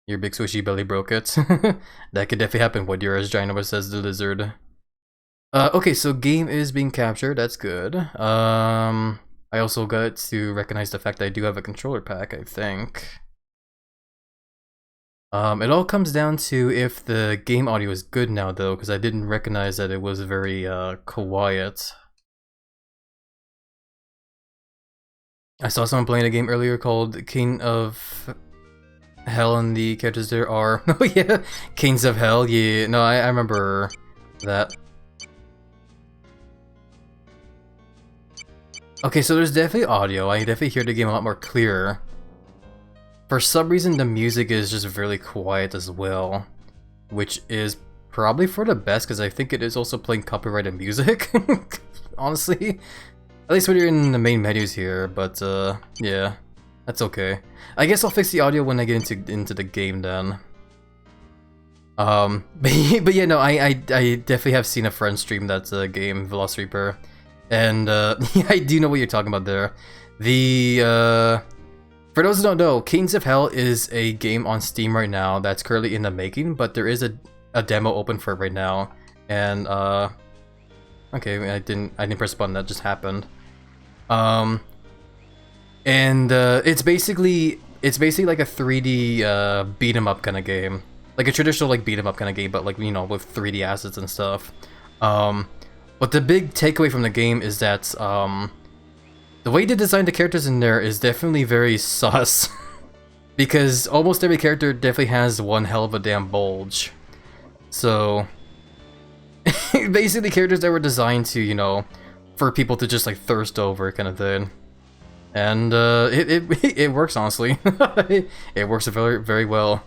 Your big squishy belly broke it. That could definitely happen when you're as ginormous as the lizard. Okay, so game is being captured. That's good. I also got to recognize the fact that I do have a controller pack, I think. It all comes down to if the game audio is good now, though, because I didn't recognize that it was very quiet. I saw someone playing a game earlier called King of Hell, and the characters there are... oh yeah, Kings of Hell, yeah. No, I remember that. Okay, so there's definitely audio. I definitely hear the game a lot more clear. For some reason, the music is just really quiet as well, which is probably for the best, because I think it is also playing copyrighted music, honestly. At least when you're in the main menus here, but yeah, that's okay. I guess I'll fix the audio when I get into the game then. But yeah, no, I definitely have seen a friend stream that game, Velociraptor, and yeah, I do know what you're talking about there. For those who don't know, Kings of Hell is a game on Steam right now that's currently in the making, but there is a demo open for it right now, and okay, I didn't press a button, that just happened. It's basically like a 3D beat 'em up kind of game, like a traditional like beat 'em up kind of game, but like, you know, with 3D assets and stuff. But the big takeaway from the game is that the way they designed the characters in there is definitely very sus, because almost every character definitely has one hell of a damn bulge. So basically characters that were designed to, you know, for people to just like thirst over kind of thing. And it works, honestly. It works very, very well.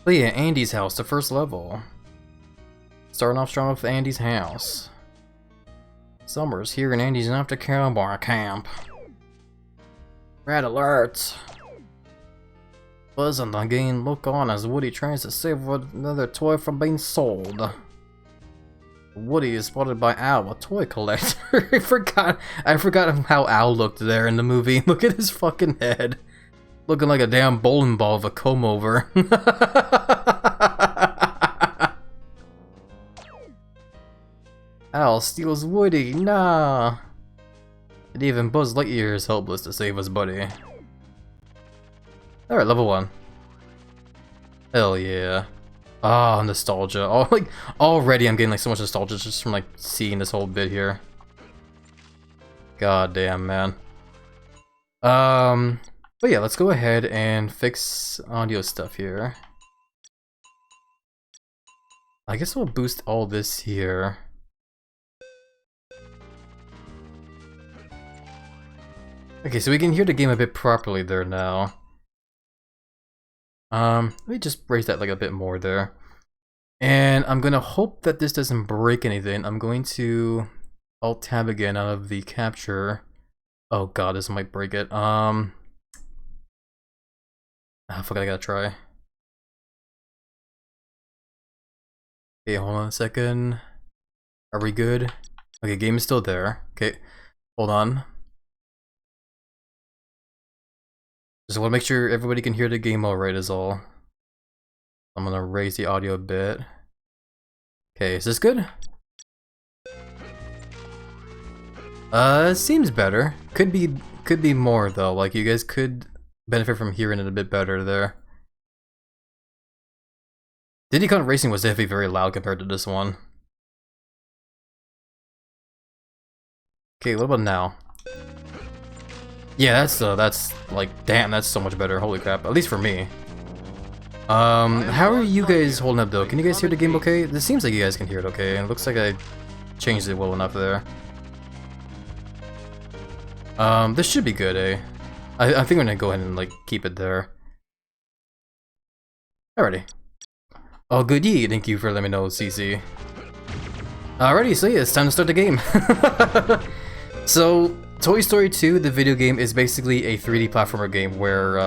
But yeah, Andy's house, the first level. Starting off strong with Andy's house. Summer's here and Andy's off to cowboy camp. Red alert! Buzz on the game, look on as Woody tries to save another toy from being sold. Woody is spotted by Al, a toy collector. I forgot how Al looked there in the movie. Look at his fucking head. Looking like a damn bowling ball with a comb over. Al steals Woody, nah. And even Buzz Lightyear is helpless to save his buddy. Alright, level 1. Hell yeah. Ah, nostalgia. Oh, like, already I'm getting like so much nostalgia just from like seeing this whole bit here. God damn, man. But yeah, let's go ahead and fix audio stuff here. I guess we'll boost all this here. Okay, so we can hear the game a bit properly there now. Let me just raise that like a bit more there. And I'm gonna hope that this doesn't break anything. I'm going to Alt-Tab again out of the capture. Oh god, this might break it. Ah, fuck, I gotta try. Okay, hold on a second. Are we good? Okay, game is still there. Okay, hold on. Just want to make sure everybody can hear the game alright is all. I'm gonna raise the audio a bit. Okay, is this good? Seems better. Could be more though. Like, you guys could benefit from hearing it a bit better there. Diddy Kong Racing was definitely very loud compared to this one. Okay, what about now? Yeah, that's like, damn, that's so much better. Holy crap, at least for me. How are you guys holding up though? Can you guys hear the game okay? This seems like you guys can hear it okay. It looks like I changed it well enough there. This should be good, eh? I think I'm gonna go ahead and like keep it there. Alrighty. Oh, goodie. Thank you for letting me know, CC. Alrighty, so yeah, it's time to start the game. So, Toy Story 2, the video game, is basically a 3D platformer game where,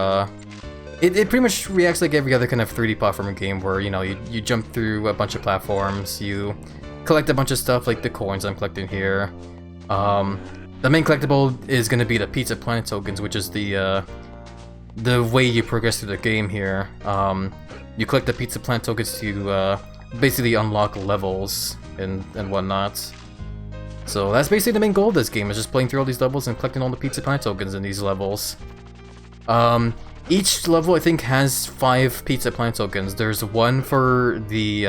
it pretty much reacts like every other kind of 3D platformer game where, you know, you jump through a bunch of platforms, you collect a bunch of stuff like the coins I'm collecting here. The main collectible is going to be the Pizza Planet tokens, which is the the way you progress through the game here. You collect the pizza plant tokens to basically unlock levels and whatnot. So that's basically the main goal of this game, is just playing through all these levels and collecting all the pizza plant tokens in these levels. Each level I think has 5 pizza plant tokens. There's one for the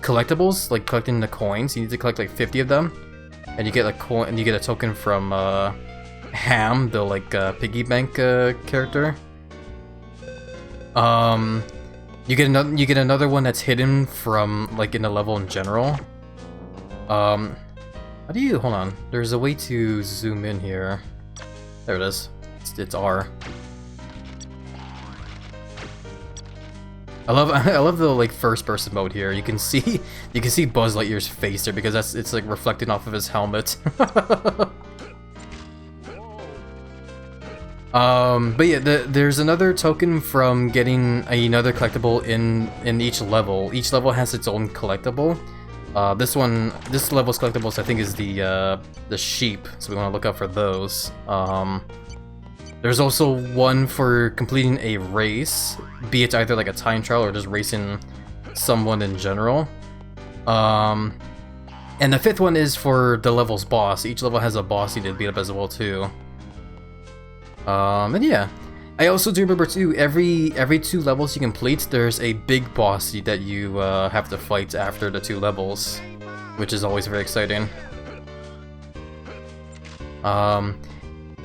collectibles, like collecting the coins. You need to collect like 50 of them, and you get a coin, and you get a token from Ham, the like piggy bank character. You get another one that's hidden from like in the level in general. How do you, hold on, there's a way to zoom in here. There it is. It's R. I love the like first person mode here. You can see Buzz Lightyear's face there because it's like reflecting off of his helmet. But yeah, there's another token from getting another collectible in each level. Each level has its own collectible. This level's collectibles I think is the sheep, so we want to look out for those. There's also one for completing a race, be it either like a time trial or just racing someone in general. And the 5th one is for the level's boss. Each level has a boss you need to beat up as well too. And yeah, I also do remember too, every 2 levels you complete, there's a big boss that you have to fight after the 2 levels, which is always very exciting.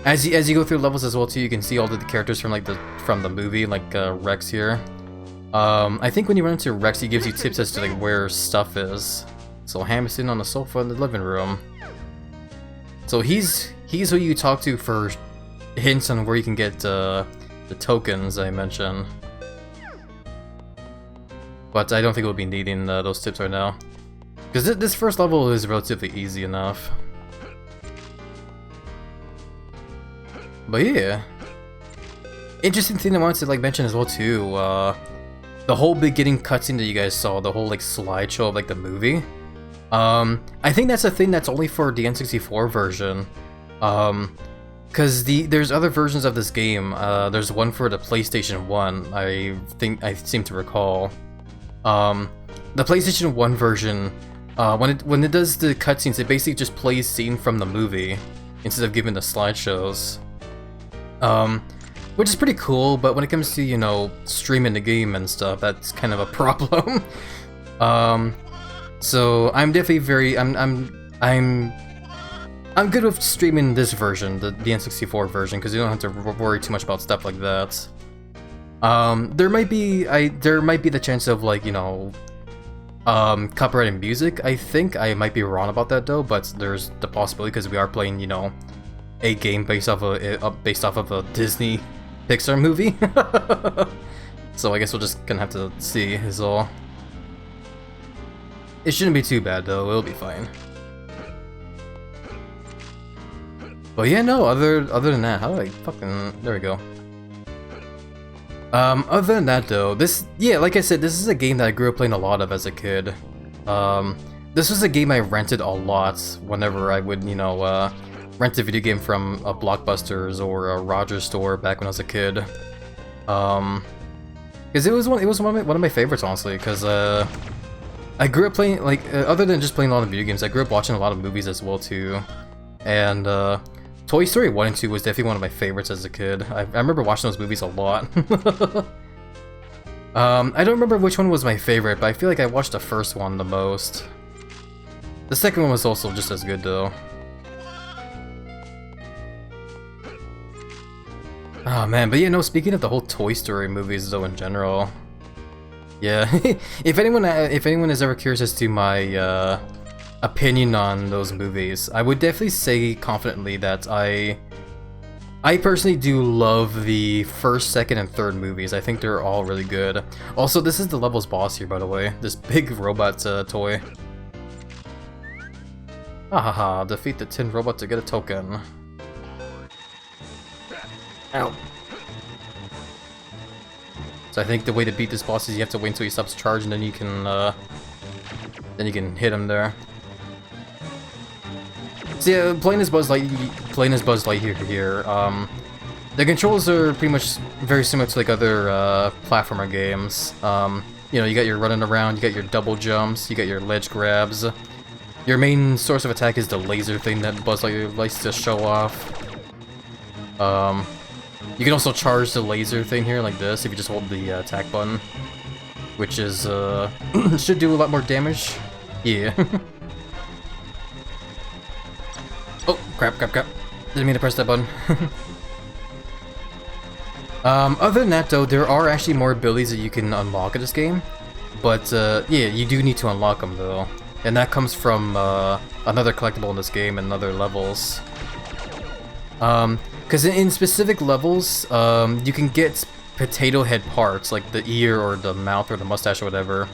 As you go through levels as well too, you can see all the characters from like the movie, like Rex here. I think when you run into Rex, he gives you tips as to like where stuff is. So Ham is sitting on the sofa in the living room. So he's who you talk to for hints on where you can get the tokens I mentioned. But I don't think we'll be needing those tips right now, because this first level is relatively easy enough. But yeah, interesting thing I wanted to like mention as well too, the whole beginning cutscene that you guys saw, the whole like slideshow of like the movie. I think that's a thing that's only for the N64 version. Because there's other versions of this game. There's one for the PlayStation 1, I seem to recall. The PlayStation 1 version, when it does the cutscenes, it basically just plays scene from the movie instead of giving the slideshows. Which is pretty cool, but when it comes to, you know, streaming the game and stuff, that's kind of a problem. So I'm definitely I'm good with streaming this version, the N64 version, because you don't have to worry too much about stuff like that. There might be the chance of like, you know, copyrighted music. I think I might be wrong about that though, but there's the possibility because we are playing, you know, a game based off of a Disney Pixar movie. So I guess we'll just gonna have to see is all. It shouldn't be too bad though, it'll be fine. But yeah, no, other than that, how do I fucking... There we go. Other than that though, yeah, like I said, this is a game that I grew up playing a lot of as a kid. This was a game I rented a lot whenever I would, you know, rent a video game from a Blockbusters or a Rogers store back when I was a kid. Because it was one of my favorites, honestly, because, I grew up playing, like, other than just playing a lot of video games, I grew up watching a lot of movies as well, too. And, Toy Story 1 and 2 was definitely one of my favorites as a kid. I remember watching those movies a lot. I don't remember which one was my favorite, but I feel like I watched the first one the most. The second one was also just as good, though. Oh man, but yeah, no, speaking of the whole Toy Story movies, though, in general... Yeah, if anyone is ever curious as to my, opinion on those movies, I would definitely say confidently that I personally do love the first, second, and third movies. I think they're all really good. Also, this is the level's boss here, by the way. This big robot toy. Ahaha, defeat the tin robot to get a token. Ow. So I think the way to beat this boss is you have to wait until he stops charging, then you can hit him there. So yeah, playing as Buzz Lightyear here, The controls are pretty much very similar to like other platformer games. You know, you got your running around, you got your double jumps, you got your ledge grabs. Your main source of attack is the laser thing that Buzz Lightyear likes to show off. You can also charge the laser thing here like this if you just hold the attack button, which is should do a lot more damage. Yeah. Oh, crap. Didn't mean to press that button. Other than that though, there are actually more abilities that you can unlock in this game. But yeah, you do need to unlock them though. And that comes from another collectible in this game and other levels. Because in specific levels, you can get potato head parts, like the ear or the mouth or the mustache or whatever.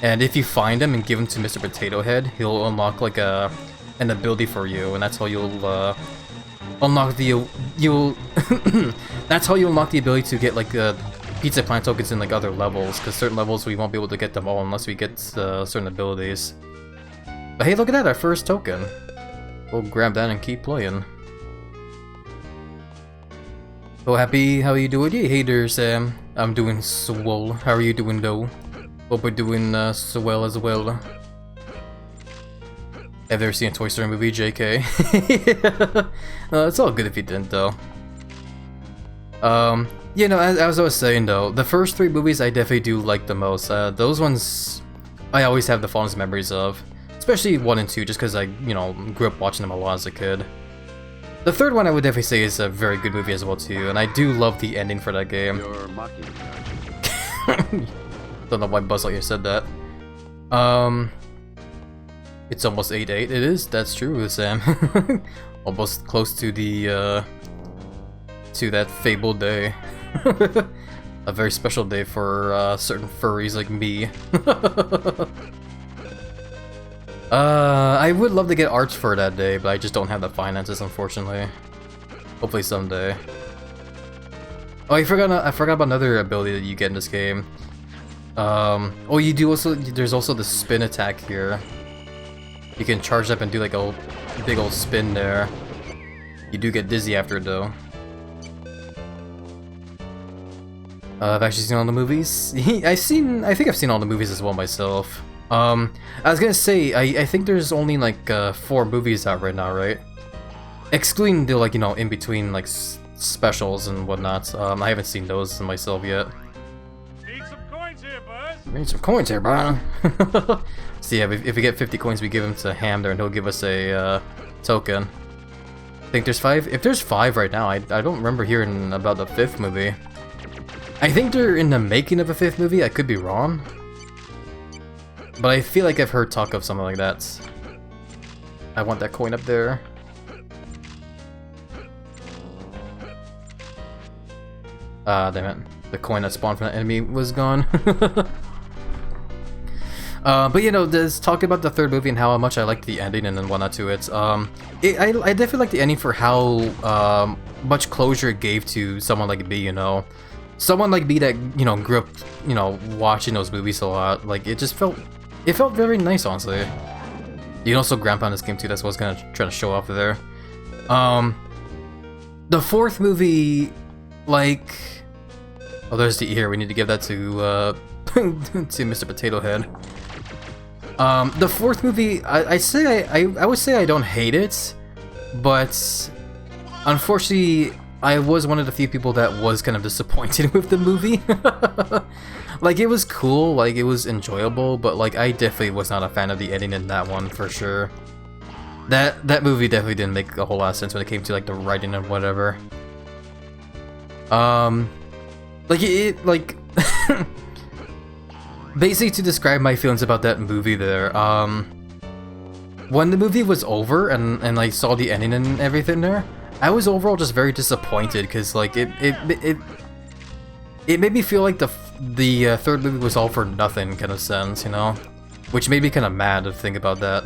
And if you find them and give them to Mr. Potato Head, he'll unlock like an ability for you, and that's how you'll unlock the that's how you unlock the ability to get like pizza plant tokens in like other levels. Because certain levels we won't be able to get them all unless we get certain abilities. But hey, look at that, our first token. We'll grab that and keep playing. Oh, Happy, how are you doing? Yeah, hey there, Sam. I'm doing swell. How are you doing, though? Hope we're doing so well as well. Have you ever seen a Toy Story movie, JK? It's all good if you didn't, though. You know, as I was saying, though, the first 3 movies I definitely do like the most. Those ones I always have the fondest memories of. Especially 1 and 2, just because I, you know, grew up watching them a lot as a kid. The third one I would definitely say is a very good movie as well too, and I do love the ending for that game. You're mocking me. Don't know why Buzz Lightyear said that. It's almost 8/8. It is. That's true, Sam. Almost close to the to that fabled day. A very special day for certain furries like me. I would love to get arts for that day, but I just don't have the finances, unfortunately. Hopefully someday. Oh, I forgot about another ability that you get in this game. Oh, you do also. There's also the spin attack here. You can charge up and do like a big old spin there. You do get dizzy after it, though. I've actually seen all the movies. I think I've seen all the movies as well myself. I was gonna say, I think there's only like 4 movies out right now, right? Excluding the, like, you know, in between like specials and whatnot. I haven't seen those myself yet. Need some coins here, Buzz. Need some coins here, bro. So yeah, if we get 50 coins, we give him to Ham there, and he'll give us a token. I think there's 5. If there's 5 right now, I don't remember hearing about the 5th movie. I think they're in the making of a 5th movie. I could be wrong. But I feel like I've heard talk of something like that. I want that coin up there. Ah, damn it. The coin that spawned from that enemy was gone. But you know, just talking about the 3rd movie and how much I liked the ending and then whatnot to it. I definitely like the ending for how much closure it gave to someone like me, you know. Someone like me that, you know, grew up, you know, watching those movies a lot. Like, it just felt... It felt very nice, honestly. You can also grandpa in this game too, that's what I was gonna try to show off there. The 4th movie, like... Oh, there's the ear, we need to give that to, to Mr. Potato Head. The 4th movie, I would say I don't hate it, but... Unfortunately, I was one of the few people that was kind of disappointed with the movie. Like, it was cool, like, it was enjoyable, but, like, I definitely was not a fan of the ending in that one, for sure. That movie definitely didn't make a whole lot of sense when it came to, like, the writing and whatever. Like, basically, to describe my feelings about that movie there, when the movie was over and I saw the ending and everything there, I was overall just very disappointed, because, like, it made me feel like the 3rd movie was all for nothing, kind of sense, you know? Which made me kind of mad to think about that.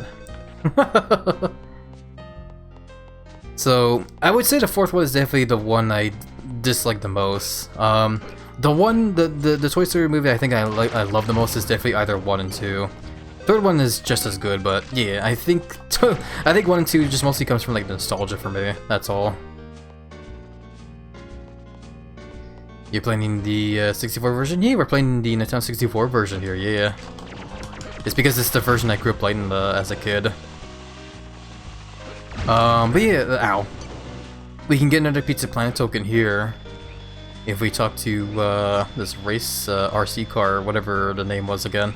So, I would say the 4th one is definitely the one I dislike the most. The Toy Story movie I think I love the most is definitely either 1 and 2. 3rd one is just as good, but yeah, I think 1 and 2 just mostly comes from, like, nostalgia for me, that's all. You're playing the 64 version? Yeah, we're playing the Nintendo 64 version here, yeah. It's because it's the version I grew up playing as a kid. But yeah, ow. We can get another Pizza Planet token here if we talk to this race RC car, or whatever the name was again.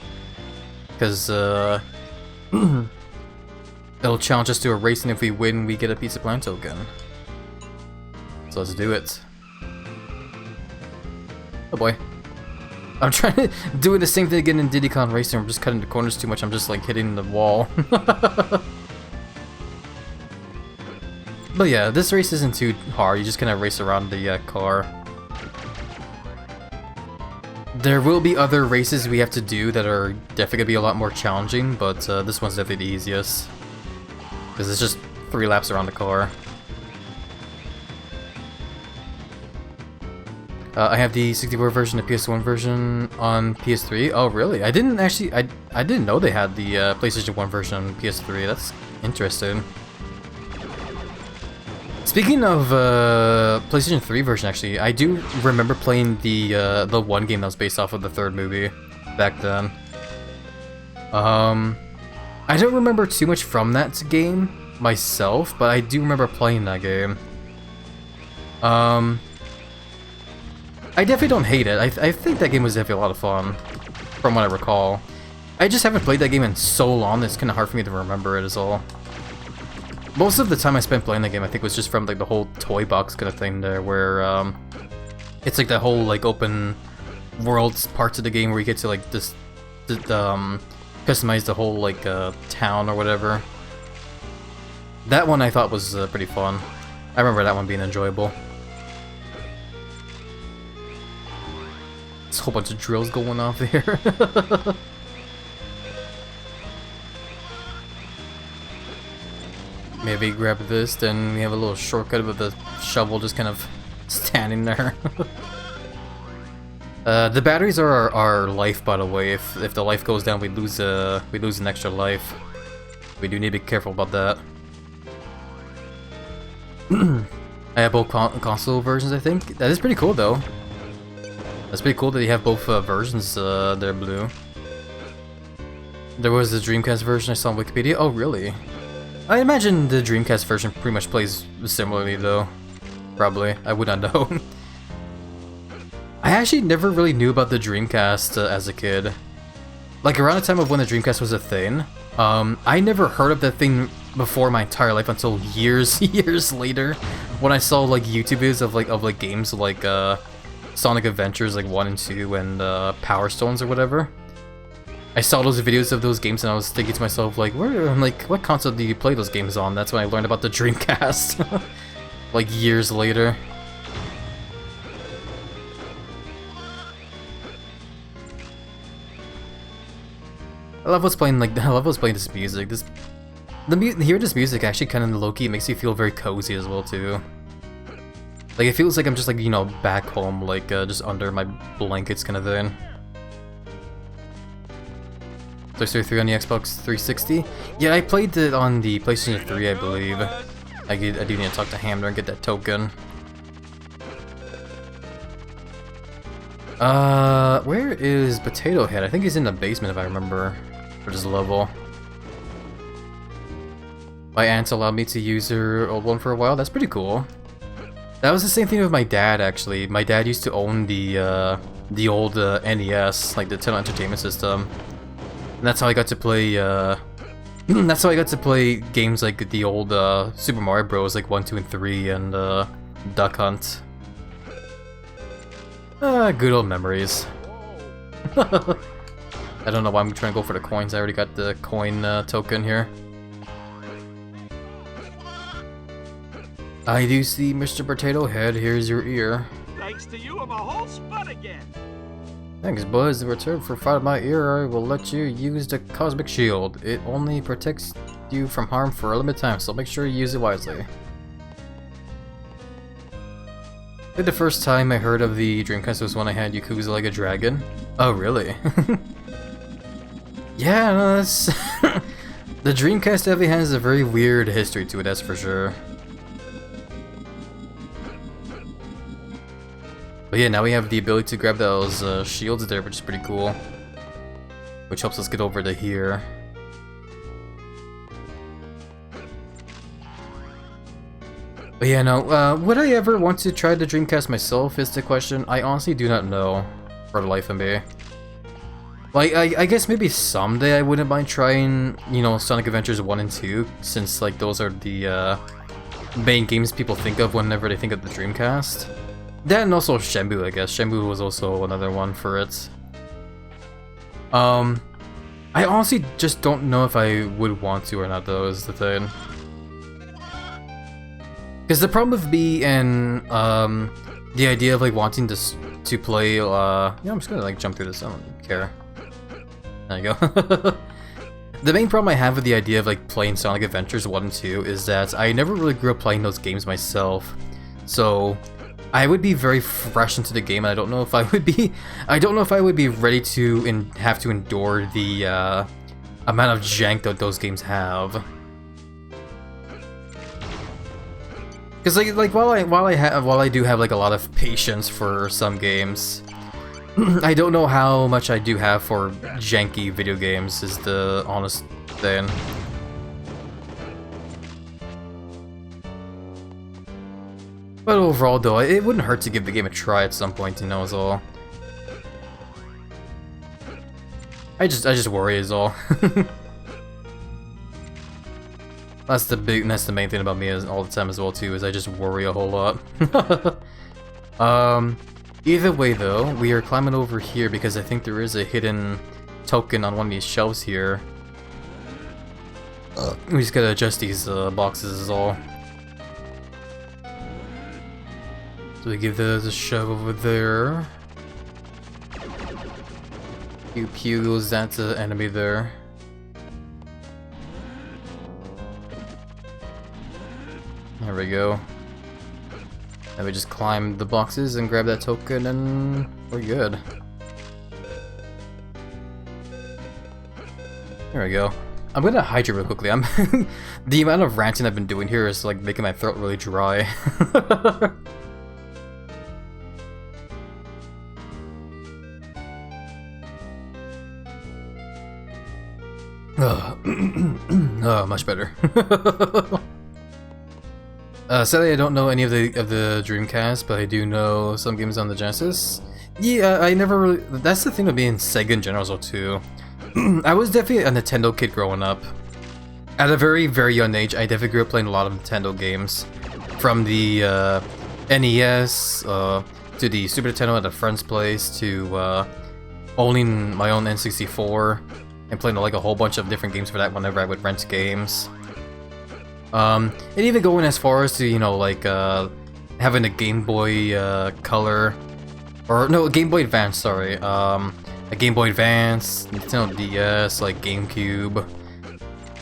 Because it'll challenge us to a race, and if we win, we get a Pizza Planet token. So let's do it. Oh boy. I'm trying to do the same thing again in Diddy Kong Racing. I'm just cutting the corners too much. I'm just like hitting the wall. But yeah, this race isn't too hard. You just kind of race around the car. There will be other races we have to do that are definitely gonna be a lot more challenging, but this one's definitely the easiest. Because it's just 3 laps around the car. I have the 64 version, the PS1 version on PS3. Oh, really? I didn't actually. I didn't know they had the PlayStation 1 version on PS3. That's interesting. Speaking of PlayStation 3 version, actually, I do remember playing the one game that was based off of the 3rd movie back then. I don't remember too much from that game myself, but I do remember playing that game. I definitely don't hate it. I think that game was definitely a lot of fun, from what I recall. I just haven't played that game in so long that it's kind of hard for me to remember it is all. Most of the time I spent playing that game, I think, was just from like the whole toy box kind of thing there, where it's like that whole like open world parts of the game where you get to like customize the whole like town or whatever. That one I thought was pretty fun. I remember that one being enjoyable. There's a whole bunch of drills going off here. Maybe grab this, then we have a little shortcut with the shovel just kind of standing there. The batteries are our life, by the way. If the life goes down, we lose an extra life. We do need to be careful about that. I have both console versions, I think. That is pretty cool, though. That's pretty cool that you have both versions there, Blue. There was the Dreamcast version I saw on Wikipedia. Oh, really? I imagine the Dreamcast version pretty much plays similarly, though. Probably. I would not know. I actually never really knew about the Dreamcast as a kid. Like, around the time of when the Dreamcast was a thing, I never heard of that thing before my entire life until years later, when I saw, like, YouTube videos of games like, Sonic Adventures like 1 and 2 and Power Stones or whatever. I saw those videos of those games and I was thinking to myself like, what console do you play those games on? That's when I learned about the Dreamcast. Like years later. I love what's playing this music. Hearing this music actually kind of low-key makes you feel very cozy as well too. Like, it feels like I'm just, like, you know, back home, like, just under my blankets kind of thing. Toy Story 3 on the Xbox 360? Yeah, I played it on the PlayStation 3, I believe. I do need to talk to Hamner and get that token. Where is Potato Head? I think he's in the basement, if I remember, for this level. My aunt allowed me to use her old one for a while. That's pretty cool. That was the same thing with my dad, actually. My dad used to own the old NES, like the Nintendo Entertainment System, and that's how I got to play. That's how I got to play games like the old Super Mario Bros. Like 1, 2, and 3, and Duck Hunt. Good old memories. I don't know why I'm trying to go for the coins. I already got the coin token here. I do see, Mr. Potato Head. Here's your ear. Thanks to you, I'm a whole spud again. Thanks, Buzz. In return for fighting my ear, I will let you use the Cosmic Shield. It only protects you from harm for a limited time, so make sure you use it wisely. I think the first time I heard of the Dreamcast was when I had Yakuza Like a Dragon. Oh, really? Yeah, no, that's... The Dreamcast definitely has a very weird history to it, that's for sure. But yeah, now we have the ability to grab those shields there, which is pretty cool. Which helps us get over to here. But yeah, no, would I ever want to try the Dreamcast myself is the question. I honestly do not know, for the life of me. Like, I guess maybe someday I wouldn't mind trying, you know, Sonic Adventures 1 and 2, since, like, those are the, main games people think of whenever they think of the Dreamcast. That and also Shenmue, I guess. Shenmue was also another one for it. I honestly just don't know if I would want to or not, though, is the thing. Because the problem with me and the idea of like wanting to play, yeah, I'm just gonna like jump through this. I don't care. There you go. The main problem I have with the idea of like playing Sonic Adventures 1 and 2 is that I never really grew up playing those games myself, so I would be very fresh into the game, and I don't know if I would be. I don't know if I would be ready to have to endure the amount of jank that those games have. Because like while I do have like a lot of patience for some games, I don't know how much I do have for janky video games is the honest thing. But overall though, it wouldn't hurt to give the game a try at some point, you know, is all. I just worry is all. That's the main thing about me all the time as well too, is I just worry a whole lot. Either way though, we are climbing over here because I think there is a hidden token on one of these shelves here. We just gotta adjust these boxes is all. So we give those a shove over there. Pew pew goes that to the enemy there. There we go. Then we just climb the boxes and grab that token and we're good. There we go. I'm gonna hydrate real quickly. The amount of ranting I've been doing here is like making my throat really dry. Much better. Sadly, I don't know any of the Dreamcast, but I do know some games on the Genesis. Yeah, I never really. That's the thing of being Sega in general, too. I was definitely a Nintendo kid growing up. At a very, very young age, I definitely grew up playing a lot of Nintendo games, from the NES to the Super Nintendo at a friend's place to owning my own N64 and playing like a whole bunch of different games for that whenever I would rent games. And even going as far as to, you know, like, having a Game Boy, Color, or, no, a Game Boy Advance, sorry, a Game Boy Advance, Nintendo DS, like, GameCube,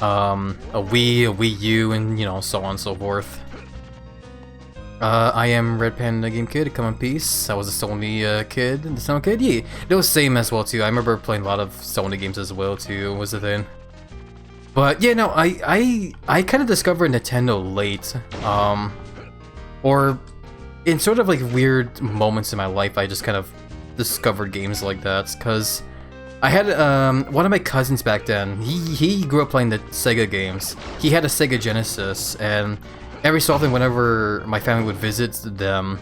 a Wii U, and, you know, so on and so forth. I am Red Panda Game Kid, come in peace. I was a Sony, kid, the Sony kid, yeah, it was same as well, too. I remember playing a lot of Sony games as well, too, was the thing. But yeah, no, I kind of discovered Nintendo late, or in sort of like weird moments in my life. I just kind of discovered games like that because I had one of my cousins back then. He grew up playing the Sega games. He had a Sega Genesis, and every so often, whenever my family would visit them,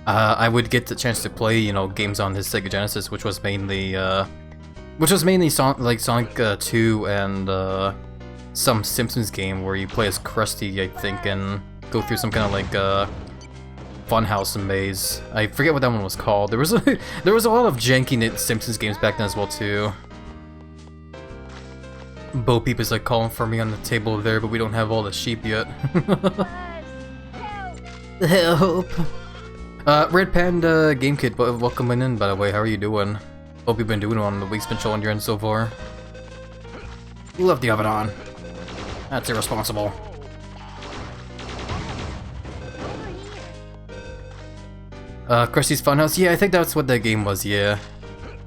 I would get the chance to play, you know, games on his Sega Genesis, which was mainly Sonic 2 and some Simpsons game where you play as Krusty, I think, and go through some kind of like funhouse maze. I forget what that one was called. There was a lot of janky Simpsons games back then as well too. Bo Peep is like calling for me on the table there, but we don't have all the sheep yet. Help! Red Panda Game Kid, welcome in, by the way. How are you doing? Hope you've been doing well on the week's been showing your end so far. Love the oven on. That's irresponsible. Krusty's Funhouse? Yeah, I think that's what that game was, yeah.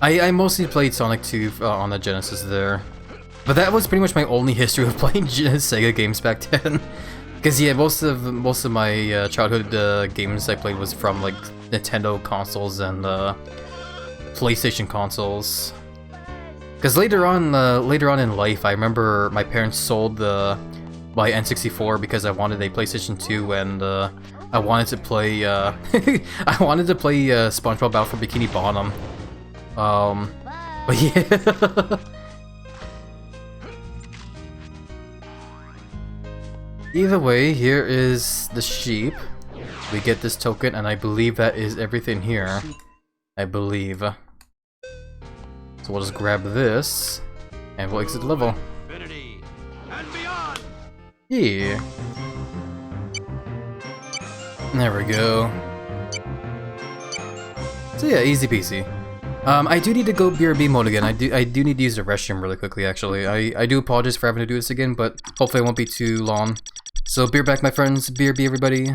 I mostly played Sonic 2 on the Genesis there. But that was pretty much my only history of playing Sega games back then. Because yeah, most of my childhood games I played was from like Nintendo consoles and PlayStation consoles. Because later on in life, I remember my parents sold my N64 because I wanted a PlayStation 2 and I wanted to play I wanted to play SpongeBob Battle for Bikini Bottom. But yeah. Either way, here is the sheep. We get this token, and I believe that is everything here. I believe. So we'll just grab this, and we'll exit the level. Infinity and beyond. Yeah. There we go. So yeah, easy peasy. I do need to go BRB mode again. I do need to use the restroom really quickly, actually. I do apologize for having to do this again, but hopefully it won't be too long. So beer back, my friends. BRB, everybody.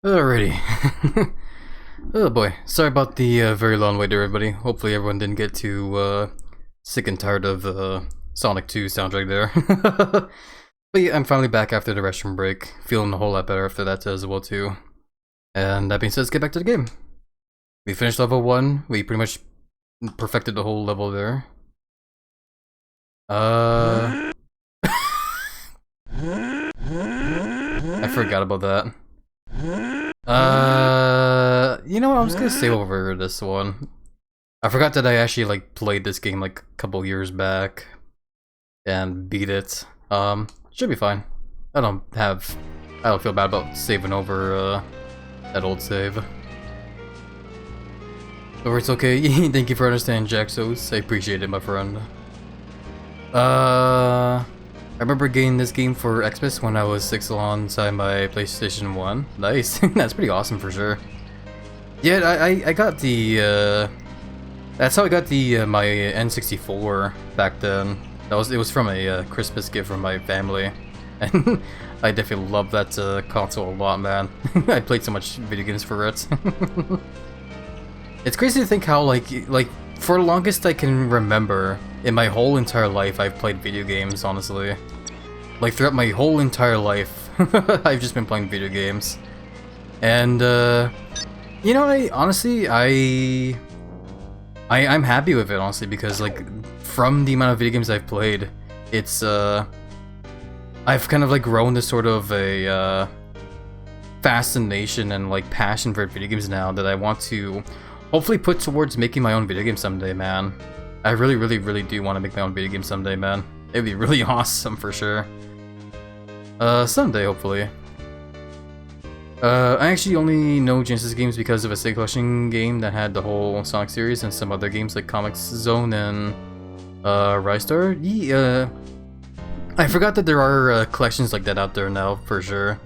Alrighty. Oh boy, sorry about the very long wait, everybody. Hopefully everyone didn't get too sick and tired of the Sonic 2 soundtrack there. But yeah, I'm finally back after the restroom break, feeling a whole lot better after that as well too. And that being said, let's get back to the game. We finished level 1, we pretty much perfected the whole level there. I forgot about that. You know what, I'm just gonna save over this one. I forgot that I actually like played this game like a couple years back and beat it. Should be fine. I don't feel bad about saving over that old save. Or it's okay. Thank you for understanding, Jaxos. I appreciate it, my friend. I remember getting this game for Xmas when I was 6 alongside my PlayStation 1. Nice. That's pretty awesome for sure. Yeah, I got the that's how I got the my N64 back then. It was from a Christmas gift from my family, and I definitely love that console a lot, man. I played so much video games for it. It's crazy to think how like for the longest I can remember in my whole entire life I've played video games. Honestly, like throughout my whole entire life, I've just been playing video games, and you know, I'm happy with it, honestly, because like from the amount of video games I've played, it's I've kind of like grown to sort of a fascination and like passion for video games now that I want to hopefully put towards making my own video game someday, man. I really do want to make my own video game someday, man. It'd be really awesome for sure. Someday, hopefully. I actually only know Genesis games because of a Sega Collection game that had the whole Sonic series and some other games like Comics Zone and Rystar. Yeah, I forgot that there are collections like that out there now for sure.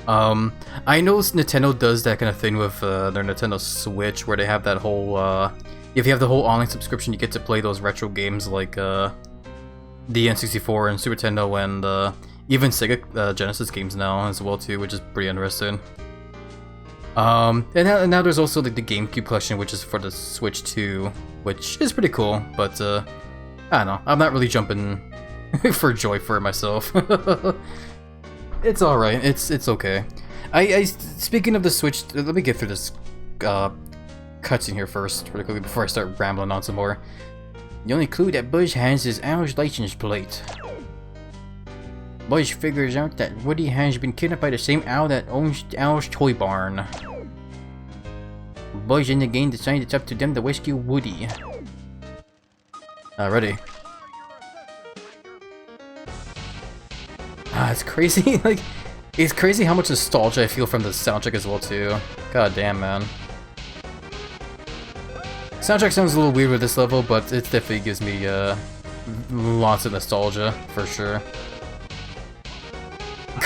I know Nintendo does that kind of thing with their Nintendo Switch, where they have that whole if you have the whole online subscription, you get to play those retro games like the N64 and Super Nintendo and even Sega Genesis games now as well too, which is pretty interesting. And now there's also like the GameCube collection, which is for the Switch 2, which is pretty cool, but I don't know, I'm not really jumping for joy for it myself. It's alright, it's okay. Speaking of the Switch, let me get through this cutscene here first, really quickly, before I start rambling on some more. The only clue that Buzz has is Owl's license plate. Buzz figures out that Woody has been kidnapped by the same owl that owns Owl's toy barn. Buzz and the gang decide it's up to them to rescue Woody. Alrighty. It's crazy. Like, it's crazy how much nostalgia I feel from the soundtrack as well too. God damn, man. Soundtrack sounds a little weird with this level, but it definitely gives me lots of nostalgia for sure.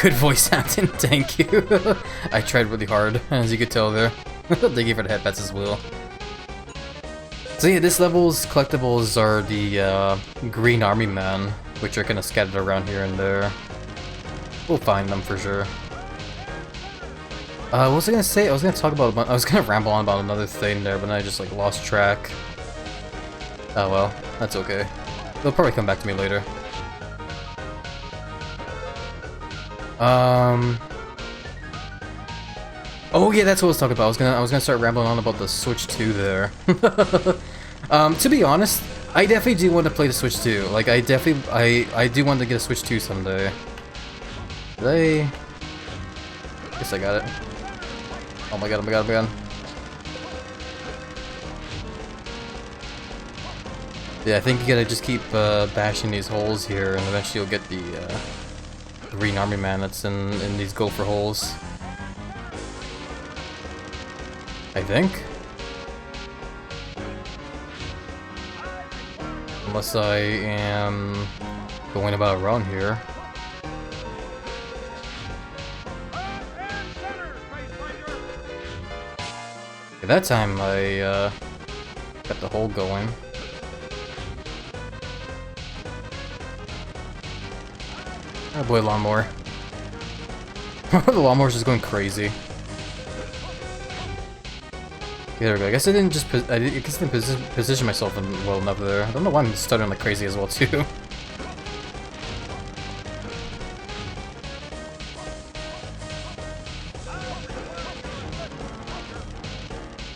Good voice acting, thank you. I tried really hard, as you could tell there. Thank you for the headbats as well. So yeah, this level's collectibles are the Green Army Men, which are kind of scattered around here and there. We'll find them for sure. What was I gonna say? I was gonna ramble on about another thing there, but then I just like lost track. Oh well, that's okay. They'll probably come back to me later. Oh yeah, that's what I was talking about. I was gonna start rambling on about the Switch 2 there. To be honest, I definitely do want to play the Switch 2. Like, I do want to get a Switch 2 someday. Did I guess I got it. Oh my god, oh my god, oh my god. Yeah, I think you gotta just keep bashing these holes here, and eventually you'll get the Green Army Man that's in these gopher holes. I think. Unless I am going about around here. At that time, I got the hole going. Oh boy, lawnmower. The lawnmower's just going crazy. There we go. I guess I didn't just I guess I didn't position myself in well enough there. I don't know why I'm stuttering like crazy as well too.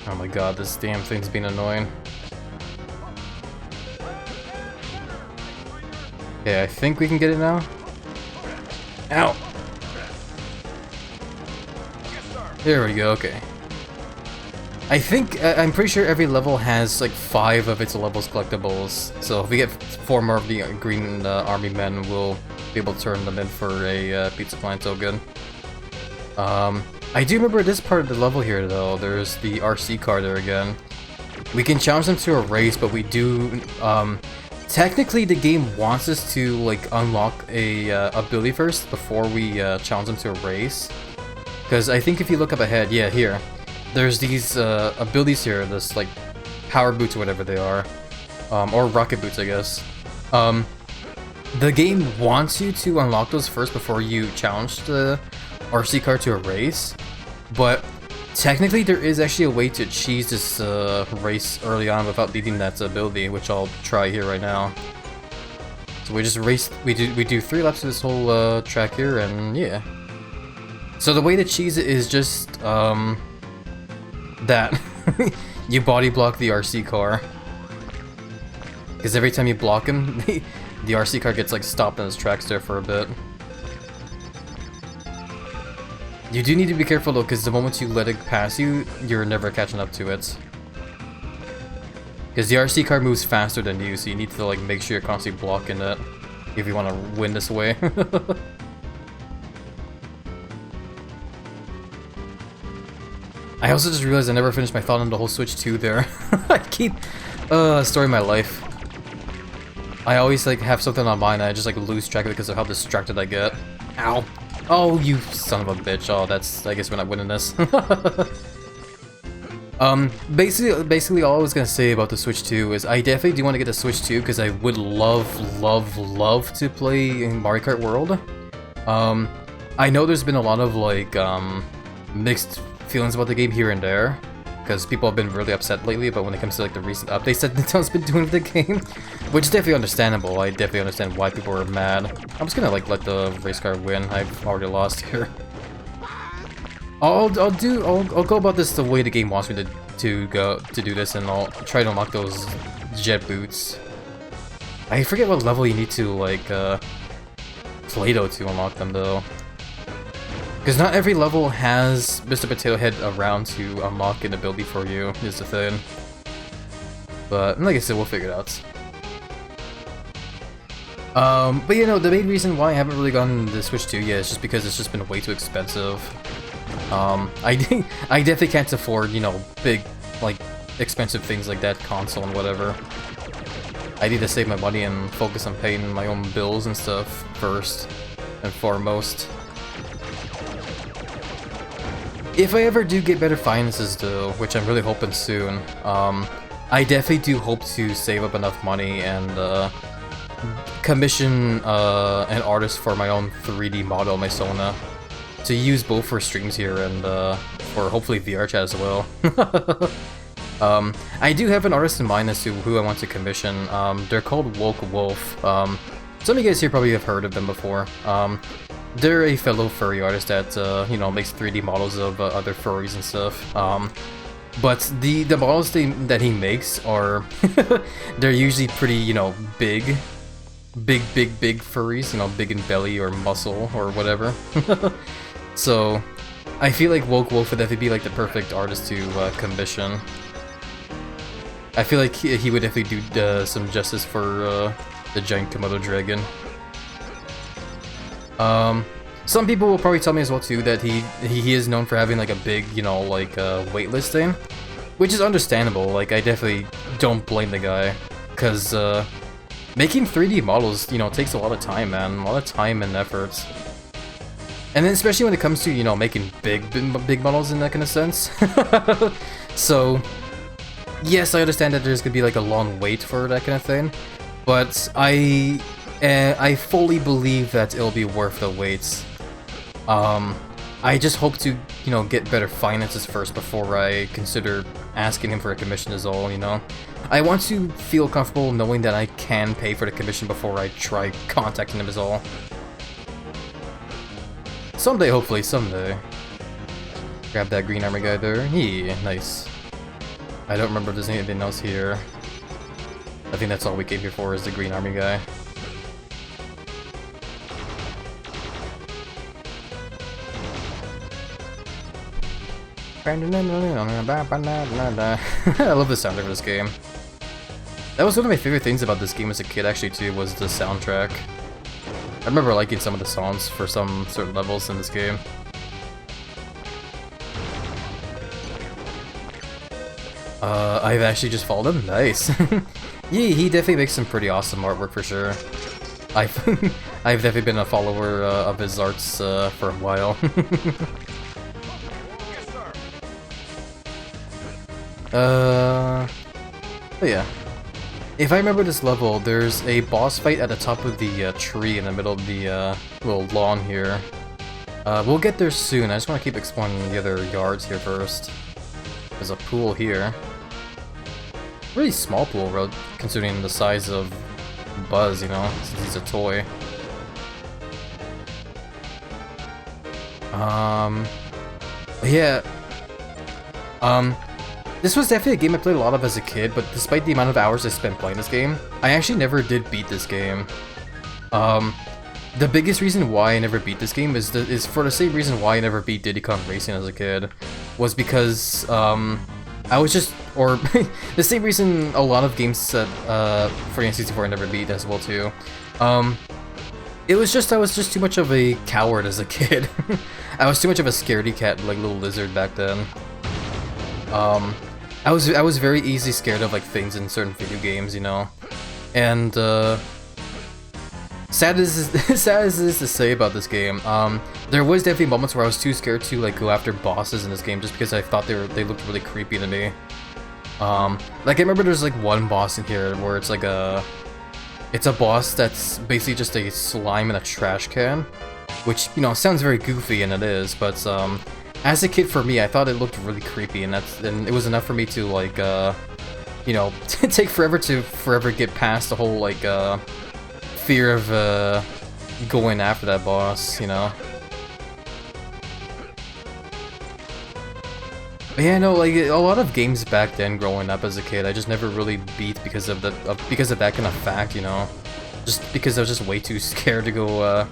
Oh my god, this damn thing's been annoying. Yeah, I think we can get it now. Ow! There we go, okay. I think, I'm pretty sure every level has like 5 of its levels collectibles, so if we get 4 more of the green army men, we'll be able to turn them in for a pizza plant token. I do remember this part of the level here though, there's the RC car there again. We can challenge them to a race, but we do, technically the game wants us to like unlock a ability first before we challenge them to a race. Because I think if you look up ahead, yeah, here, there's these abilities here, this like power boots or whatever they are, or rocket boots I guess. The game wants you to unlock those first before you challenge the RC car to a race, but technically there is actually a way to cheese this race early on without needing that ability, which I'll try here right now. So we just race, we do 3 laps of this whole track here, and yeah. So the way to cheese it is just that you body block the RC car, because every time you block him, the RC car gets like stopped in its tracks there for a bit. You do need to be careful though, because the moment you let it pass you, you're never catching up to it. Because the RC car moves faster than you, so you need to like make sure you're constantly blocking it if you want to win this way. I also just realized I never finished my thought on the whole Switch 2 there. I keep story of my life. I always like have something on mind and I just like lose track of it because of how distracted I get. Ow. Oh, you son of a bitch. Oh, that's, I guess we're not winning this. Basically all I was gonna say about the Switch 2 is I definitely do want to get the Switch 2 because I would love to play in Mario Kart World. I know there's been a lot of like mixed feelings about the game here and there, because people have been really upset lately about when it comes to like the recent updates that Nintendo's been doing with the game, which is definitely understandable. I definitely understand why people are mad. I'm just gonna like let the race car win. I've already lost here. I'll go about this the way the game wants me to do this, and I'll try to unlock those jet boots. I forget what level you need to like play though to unlock them though. Because not every level has Mr. Potato Head around to unlock an ability for you, is the thing. But, like I said, we'll figure it out. But you know, the main reason why I haven't really gotten the Switch 2 yet is just because it's just been way too expensive. I definitely can't afford, you know, big, like, expensive things like that console and whatever. I need to save my money and focus on paying my own bills and stuff first and foremost. If I ever do get better finances though, which I'm really hoping soon, I definitely do hope to save up enough money and commission an artist for my own 3D model, my Sona, to use both for streams here and for hopefully VR chat as well. I do have an artist in mind as to who I want to commission. They're called Woke Wolf. Some of you guys here probably have heard of them before. They're a fellow furry artist that, you know, makes 3D models of other furries and stuff. But the models that he makes are, they're usually pretty, you know, big furries, you know, big in belly or muscle or whatever. So, I feel like Woke Wolf would definitely be like the perfect artist to commission. I feel like he would definitely do some justice for the giant Komodo dragon. Some people will probably tell me as well too that he is known for having like a big, you know, like waitlisting, which is understandable. Like I definitely don't blame the guy, cause making 3D models, you know, takes a lot of time, man, a lot of time and effort. And then especially when it comes to, you know, making big models in that kind of sense. So yes, I understand that there's gonna be like a long wait for that kind of thing, but I fully believe that it'll be worth the wait. I just hope to, you know, get better finances first before I consider asking him for a commission is all, you know? I want to feel comfortable knowing that I can pay for the commission before I try contacting him is all. Someday, hopefully, someday. Grab that green armor guy there. Yeah, nice. I don't remember if there's anything else here. I think that's all we came here for, is the green army guy. I love the soundtrack of this game. That was one of my favorite things about this game as a kid, actually, too, was the soundtrack. I remember liking some of the songs for some certain levels in this game. I've actually just followed him. Nice. Yeah, he definitely makes some pretty awesome artwork for sure. I've I've definitely been a follower of his arts for a while. But yeah. If I remember this level, there's a boss fight at the top of the tree in the middle of the little lawn here. We'll get there soon. I just want to keep exploring the other yards here first. There's a pool here. Really small pool, considering the size of Buzz, you know, since he's a toy. Yeah. This was definitely a game I played a lot of as a kid, but despite the amount of hours I spent playing this game, I actually never did beat this game. The biggest reason why I never beat this game is for the same reason why I never beat Diddy Kong Racing as a kid, was because I was just, or the same reason a lot of games that for N64 I never beat as well too. It was just I was just too much of a coward as a kid. I was too much of a scaredy cat, like little lizard back then. I was very easily scared of like things in certain video games, you know, and sad as this is to say about this game, there was definitely moments where I was too scared to like go after bosses in this game just because I thought they looked really creepy to me. Like I remember there's like one boss in here where it's like it's a boss that's basically just a slime in a trash can, which, you know, sounds very goofy, and it is, but as a kid, for me, I thought it looked really creepy, and it was enough for me to like you know, take forever to get past the whole like fear of going after that boss, you know. But yeah, no, like a lot of games back then, growing up as a kid, I just never really beat because of that kind of fact, you know. Just because I was just way too scared to go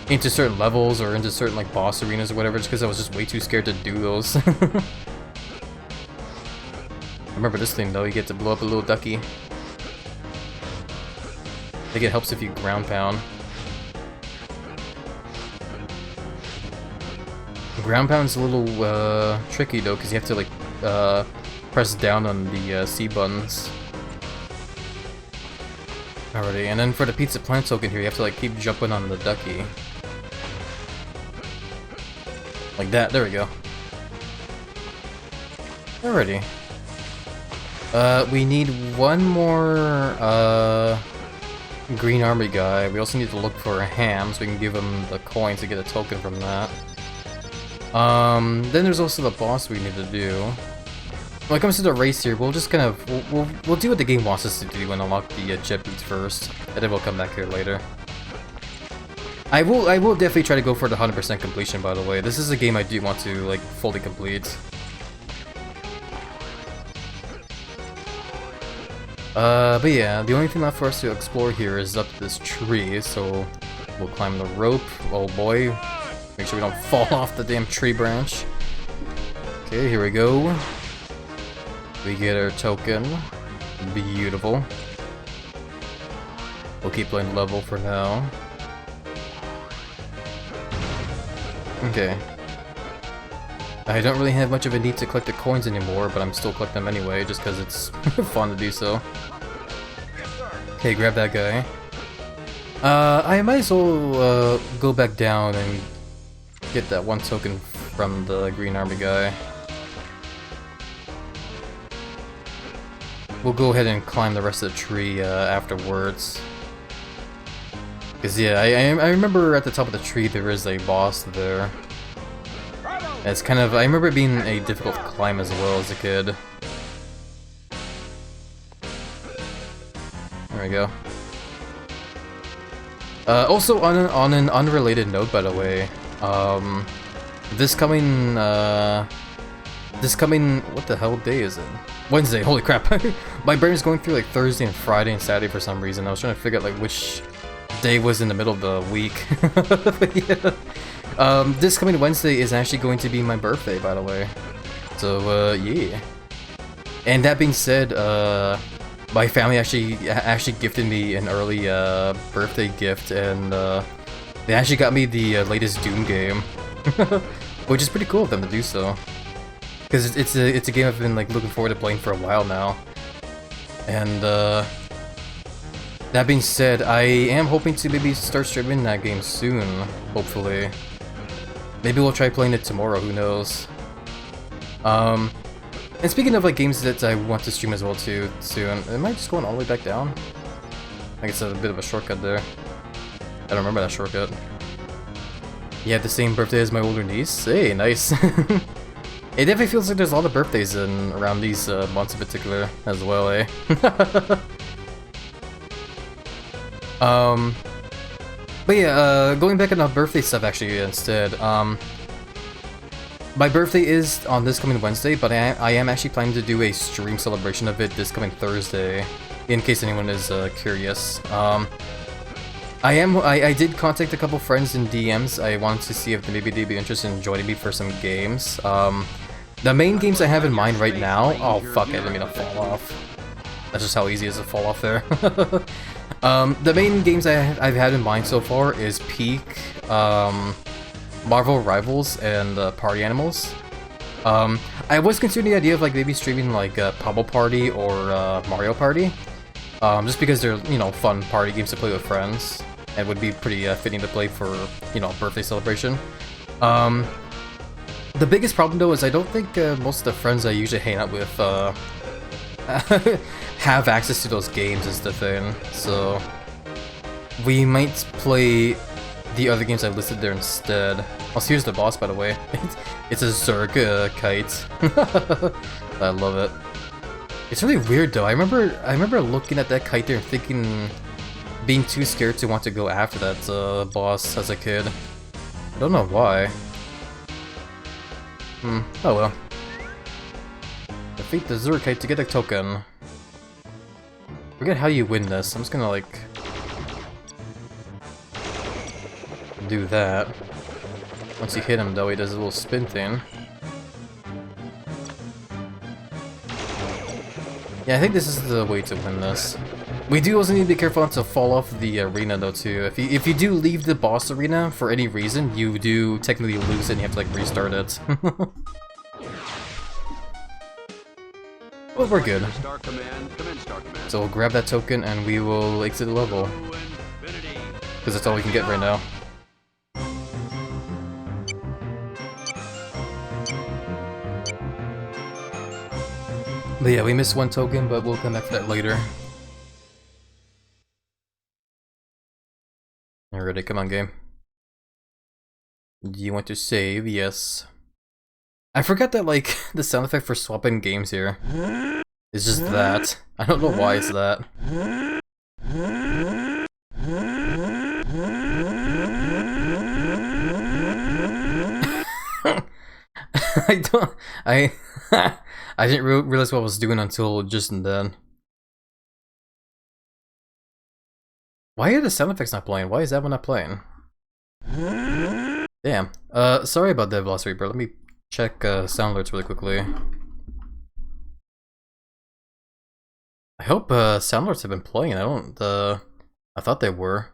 into certain levels or into certain like boss arenas or whatever, just because I was just way too scared to do those. I remember this thing though, you get to blow up a little ducky. I think it helps if you ground pound. Ground pound's a little tricky though, because you have to like press down on the C buttons. Alrighty, and then for the pizza plant token here, you have to like keep jumping on the ducky. Like that, there we go. Alrighty. We need one more green army guy. We also need to look for a ham so we can give him the coin to get a token from that. Then there's also the boss we need to do. When it comes to the race here, we'll just kind of we'll do what the game wants us to do and unlock the jet boots first, and then we'll come back here later. I will definitely try to go for the 100% completion, by the way. This is a game I do want to like fully complete. But yeah, the only thing left for us to explore here is up this tree, so we'll climb the rope. Oh boy, make sure we don't fall off the damn tree branch. Okay, here we go. We get our token. Beautiful. We'll keep playing level for now. Okay. I don't really have much of a need to collect the coins anymore, but I'm still collecting them anyway, just because it's fun to do so. Okay, grab that guy. I might as well go back down and get that one token from the green army guy. We'll go ahead and climb the rest of the tree afterwards. Because yeah, I remember at the top of the tree there is a boss there. It's kind of, I remember it being a difficult climb as well as a kid. There we go. Also, on an unrelated note, by the way, this coming, what the hell day is it? Wednesday, holy crap. My brain is going through like Thursday and Friday and Saturday for some reason. I was trying to figure out like which day was in the middle of the week. But yeah. This coming Wednesday is actually going to be my birthday, by the way. So, yeah. And that being said, my family actually gifted me an early birthday gift, and they actually got me the latest Doom game, which is pretty cool of them to do so. Because it's a game I've been like looking forward to playing for a while now. And that being said, I am hoping to maybe start streaming that game soon, hopefully. Maybe we'll try playing it tomorrow, who knows. And speaking of like games that I want to stream as well too soon, am I just going all the way back down? I guess that's a bit of a shortcut there. I don't remember that shortcut. You have the same birthday as my older niece? Hey, nice. It definitely feels like there's a lot of birthdays in around these months in particular as well, eh? But yeah, going back on the birthday stuff actually instead, my birthday is on this coming Wednesday, but I am actually planning to do a stream celebration of it this coming Thursday, in case anyone is curious. I did contact a couple friends in DMs. I wanted to see if maybe they'd be interested in joining me for some games. The main games I have in mind right now... Oh fuck, I didn't mean to fall off. That's just how easy it is to fall off there. The main games I've had in mind so far is Peak, Marvel Rivals, and Party Animals. I was considering the idea of like maybe streaming like Pummel Party or Mario Party, just because they're, you know, fun party games to play with friends, and would be pretty fitting to play for, you know, a birthday celebration. The biggest problem though is I don't think most of the friends I usually hang out with have access to those games is the thing, so we might play the other games I listed there instead. Oh, so here's the boss, by the way. It's a Zerg kite. I love it. It's really weird though. I remember looking at that kite there and thinking, being too scared to want to go after that boss as a kid. I don't know why. Oh well. Defeat the Zerg kite to get a token. Forget how you win this. I'm just gonna like do that. Once you hit him though, he does a little spin thing. Yeah, I think this is the way to win this. We do also need to be careful not to fall off the arena though too. If you do leave the boss arena for any reason, you do technically lose it and you have to like restart it. But we're good. So we'll grab that token and we will exit the level. Because that's all we can get right now. But yeah, we missed one token, but we'll come back for that later. Alrighty, come on game. Do you want to save? Yes. I forgot that like the sound effect for swapping games here is just that. I don't know why it's that. I I didn't realize what I was doing until just then. Why are the sound effects not playing? Why is that one not playing? Damn. Sorry about that, Velocity Bro. Let me check sound alerts really quickly. I hope sound alerts have been playing. I don't. I thought they were.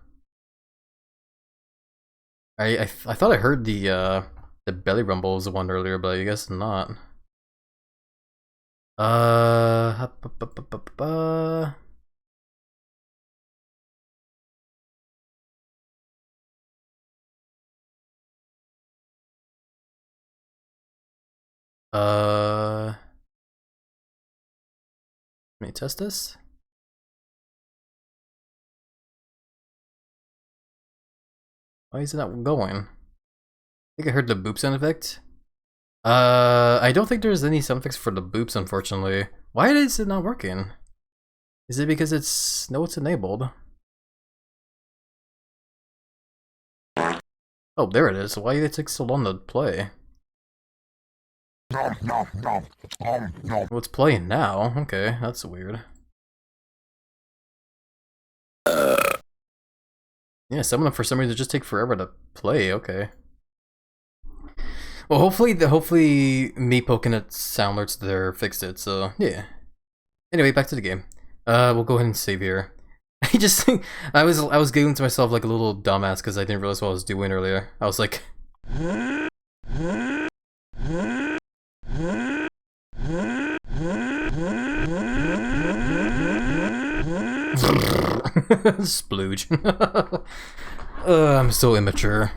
I thought I heard the belly rumble was the one earlier, but I guess not. Let me test this. Why is it not going? I think I heard the boop sound effect. I don't think there's any sound effects for the boops, unfortunately. Why is it not working? Is it because it's... No, it's enabled. Oh, there it is. Why did it take so long to play? Well, it's playing now. Okay, that's weird. Yeah, some of them for some reason just take forever to play. Okay. Well, hopefully me poking at sound alerts there fixed it. So yeah. Anyway, back to the game. We'll go ahead and save here. I was giggling to myself like a little dumbass because I didn't realize what I was doing earlier. I was like. Splooge. I'm so immature.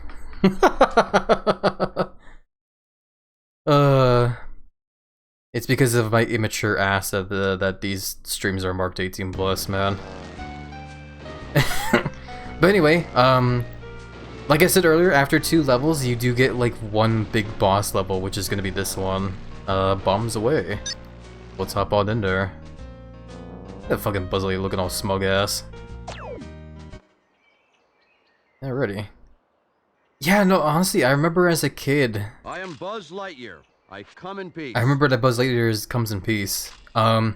It's because of my immature ass that these streams are marked 18 plus, man. But anyway, like I said earlier, after 2 levels, you do get like 1 big boss level, which is gonna be this one. Bombs away. Let's hop on in there. That fucking Buzz Lightyear looking all smug ass. Alrighty. Yeah, no, honestly, I remember as a kid. I am Buzz Lightyear. I come in peace. I remember that Buzz Lightyear comes in peace. But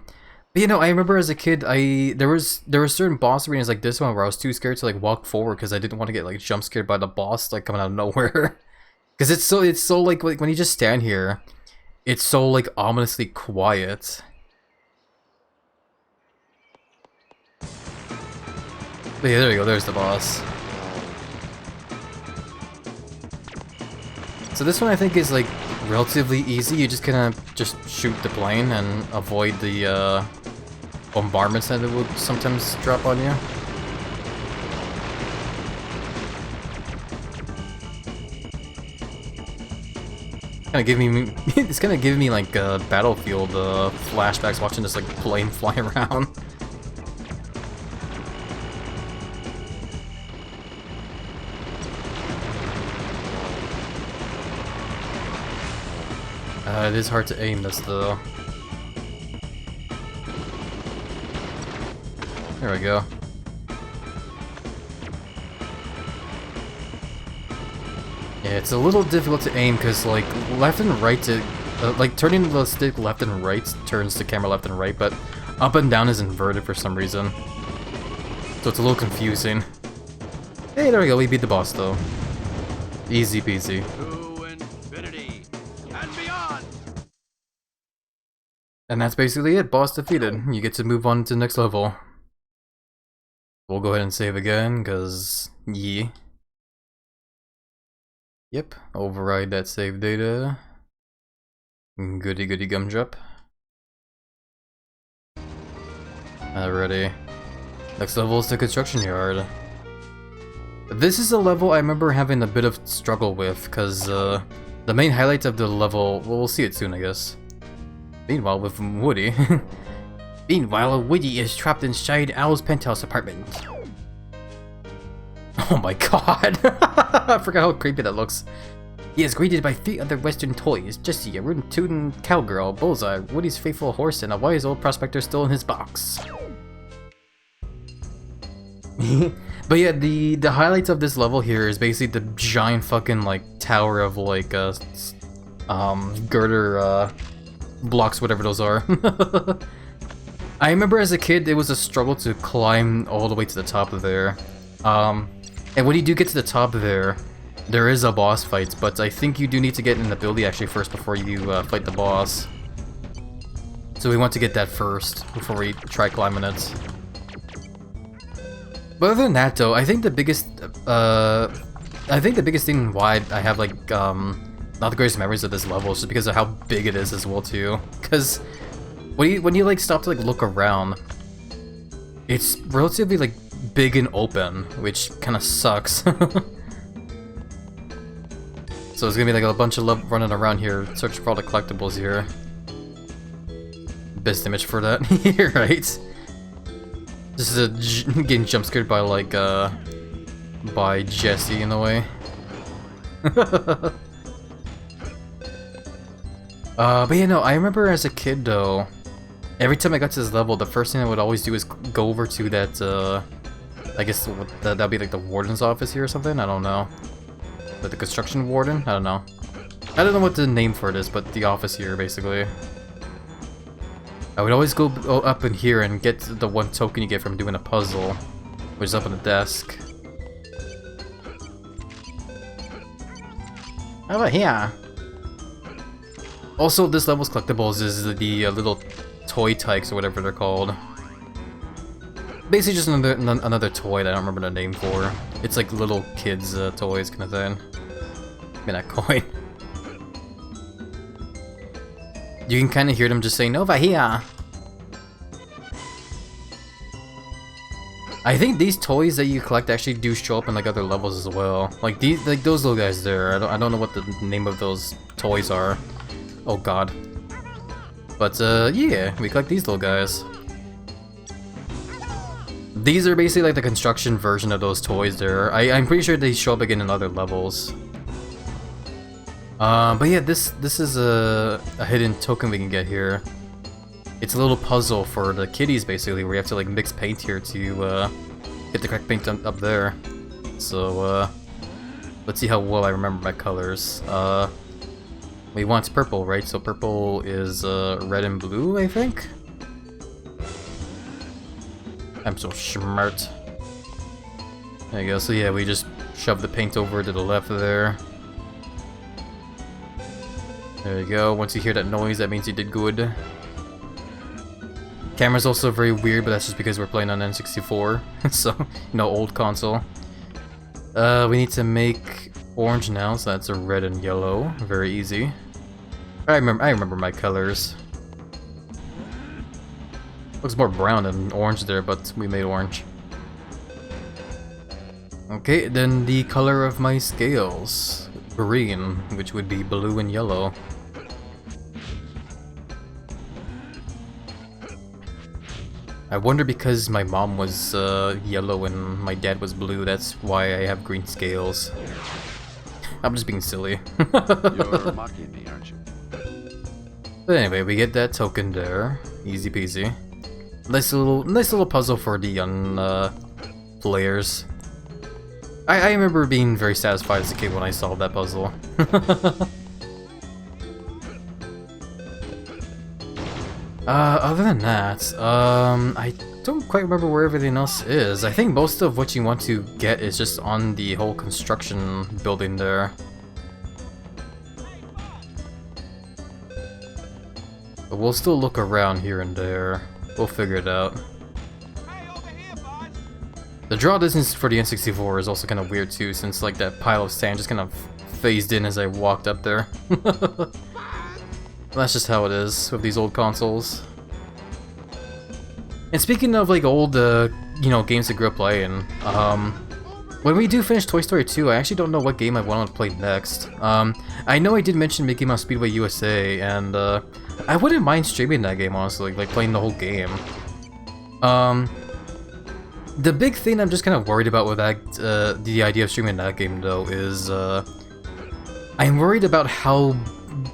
you know, I remember as a kid, there were certain boss arenas like this one where I was too scared to like walk forward because I didn't want to get like jump scared by the boss like coming out of nowhere. Because it's so like when you just stand here, it's so like ominously quiet. But yeah, there you go. There's the boss. So this one I think is like relatively easy. You just kind of just shoot the plane and avoid the bombardments that it would sometimes drop on you. It's kind of giving me like Battlefield flashbacks watching this like plane fly around. It is hard to aim this though. There we go. Yeah, it's a little difficult to aim because like left and right like turning the stick left and right turns the camera left and right, but up and down is inverted for some reason. So it's a little confusing. Hey, there we go, we beat the boss though. Easy peasy. To infinity and beyond. And that's basically it, boss defeated. You get to move on to the next level. We'll go ahead and save again, cause yeah. Yep, override that save data. Goody goody gumdrop. Alrighty. Next level is the construction yard. This is a level I remember having a bit of struggle with, cause the main highlight of the level, well, we'll see it soon I guess. Meanwhile with Woody. Meanwhile, Woody is trapped inside Owl's penthouse apartment. Oh my god! I forgot how creepy that looks. He is greeted by 3 other Western toys: Jessie, a rootin' tootin' cowgirl, Bullseye, Woody's faithful horse, and a wise old prospector still in his box. But yeah, the highlights of this level here is basically the giant fucking like tower of like girder blocks, whatever those are. I remember as a kid it was a struggle to climb all the way to the top of there. And when you do get to the top there is a boss fight, but I think you do need to get an ability actually first before you fight the boss. So we want to get that first before we try climbing it. But other than that though, I think the biggest thing why I have like not the greatest memories of this level is just because of how big it is as well too. Because when you like stop to like look around, it's relatively like big and open, which kind of sucks. So there's gonna be like a bunch of love running around here, searching for all the collectibles here. Best image for that, right? This is getting jump scared by like by Jessie in a way. But yeah, no, I remember as a kid though, every time I got to this level, the first thing I would always do is go over to that, I guess that'd be like the warden's office here or something, I don't know. But the construction warden? I don't know. I don't know what the name for it is, but the office here, basically. I would always go up in here and get the one token you get from doing a puzzle, which is up on the desk. How about here? Also, this level's collectibles is the little toy tykes or whatever they're called. Basically just another toy that I don't remember the name for. It's like little kids' toys kind of thing. I mean, that coin. You can kind of hear them just saying, "Over here!" I think these toys that you collect actually do show up in like other levels as well. Like those little guys there. I don't know what the name of those toys are. Oh god. But yeah, we collect these little guys. These are basically like the construction version of those toys there. I'm pretty sure they show up again in other levels. But yeah, this is a hidden token we can get here. It's a little puzzle for the kiddies basically, where you have to like mix paint here to get the correct paint up there. So let's see how well I remember my colors. We want purple, right? So purple is red and blue, I think? I'm so smart. There you go, so yeah, we just shove the paint over to the left there. There you go, once you hear that noise, that means you did good. Camera's also very weird, but that's just because we're playing on N64, so, you know, old console. We need to make orange now, so that's a red and yellow. Very easy. I remember my colors. Looks more brown than orange there, but we made orange. Okay, then the color of my scales. Green, which would be blue and yellow. I wonder because my mom was yellow and my dad was blue, that's why I have green scales. I'm just being silly. You're mocking me, aren't you? But anyway, we get that token there. Easy peasy. Nice little puzzle for the young players. I remember being very satisfied as a kid when I solved that puzzle. Other than that, I don't quite remember where everything else is. I think most of what you want to get is just on the whole construction building there. But we'll still look around here and there. We'll figure it out. The draw distance for the N64 is also kind of weird too, since like that pile of sand just kind of phased in as I walked up there. That's just how it is with these old consoles. And speaking of like old, you know, games I grew up playing, when we do finish Toy Story 2, I actually don't know what game I want to play next. I know I did mention Mickey Mouse Speedway USA, and I wouldn't mind streaming that game honestly, like playing the whole game. The big thing I'm just kind of worried about with that, the idea of streaming that game though, is I'm worried about how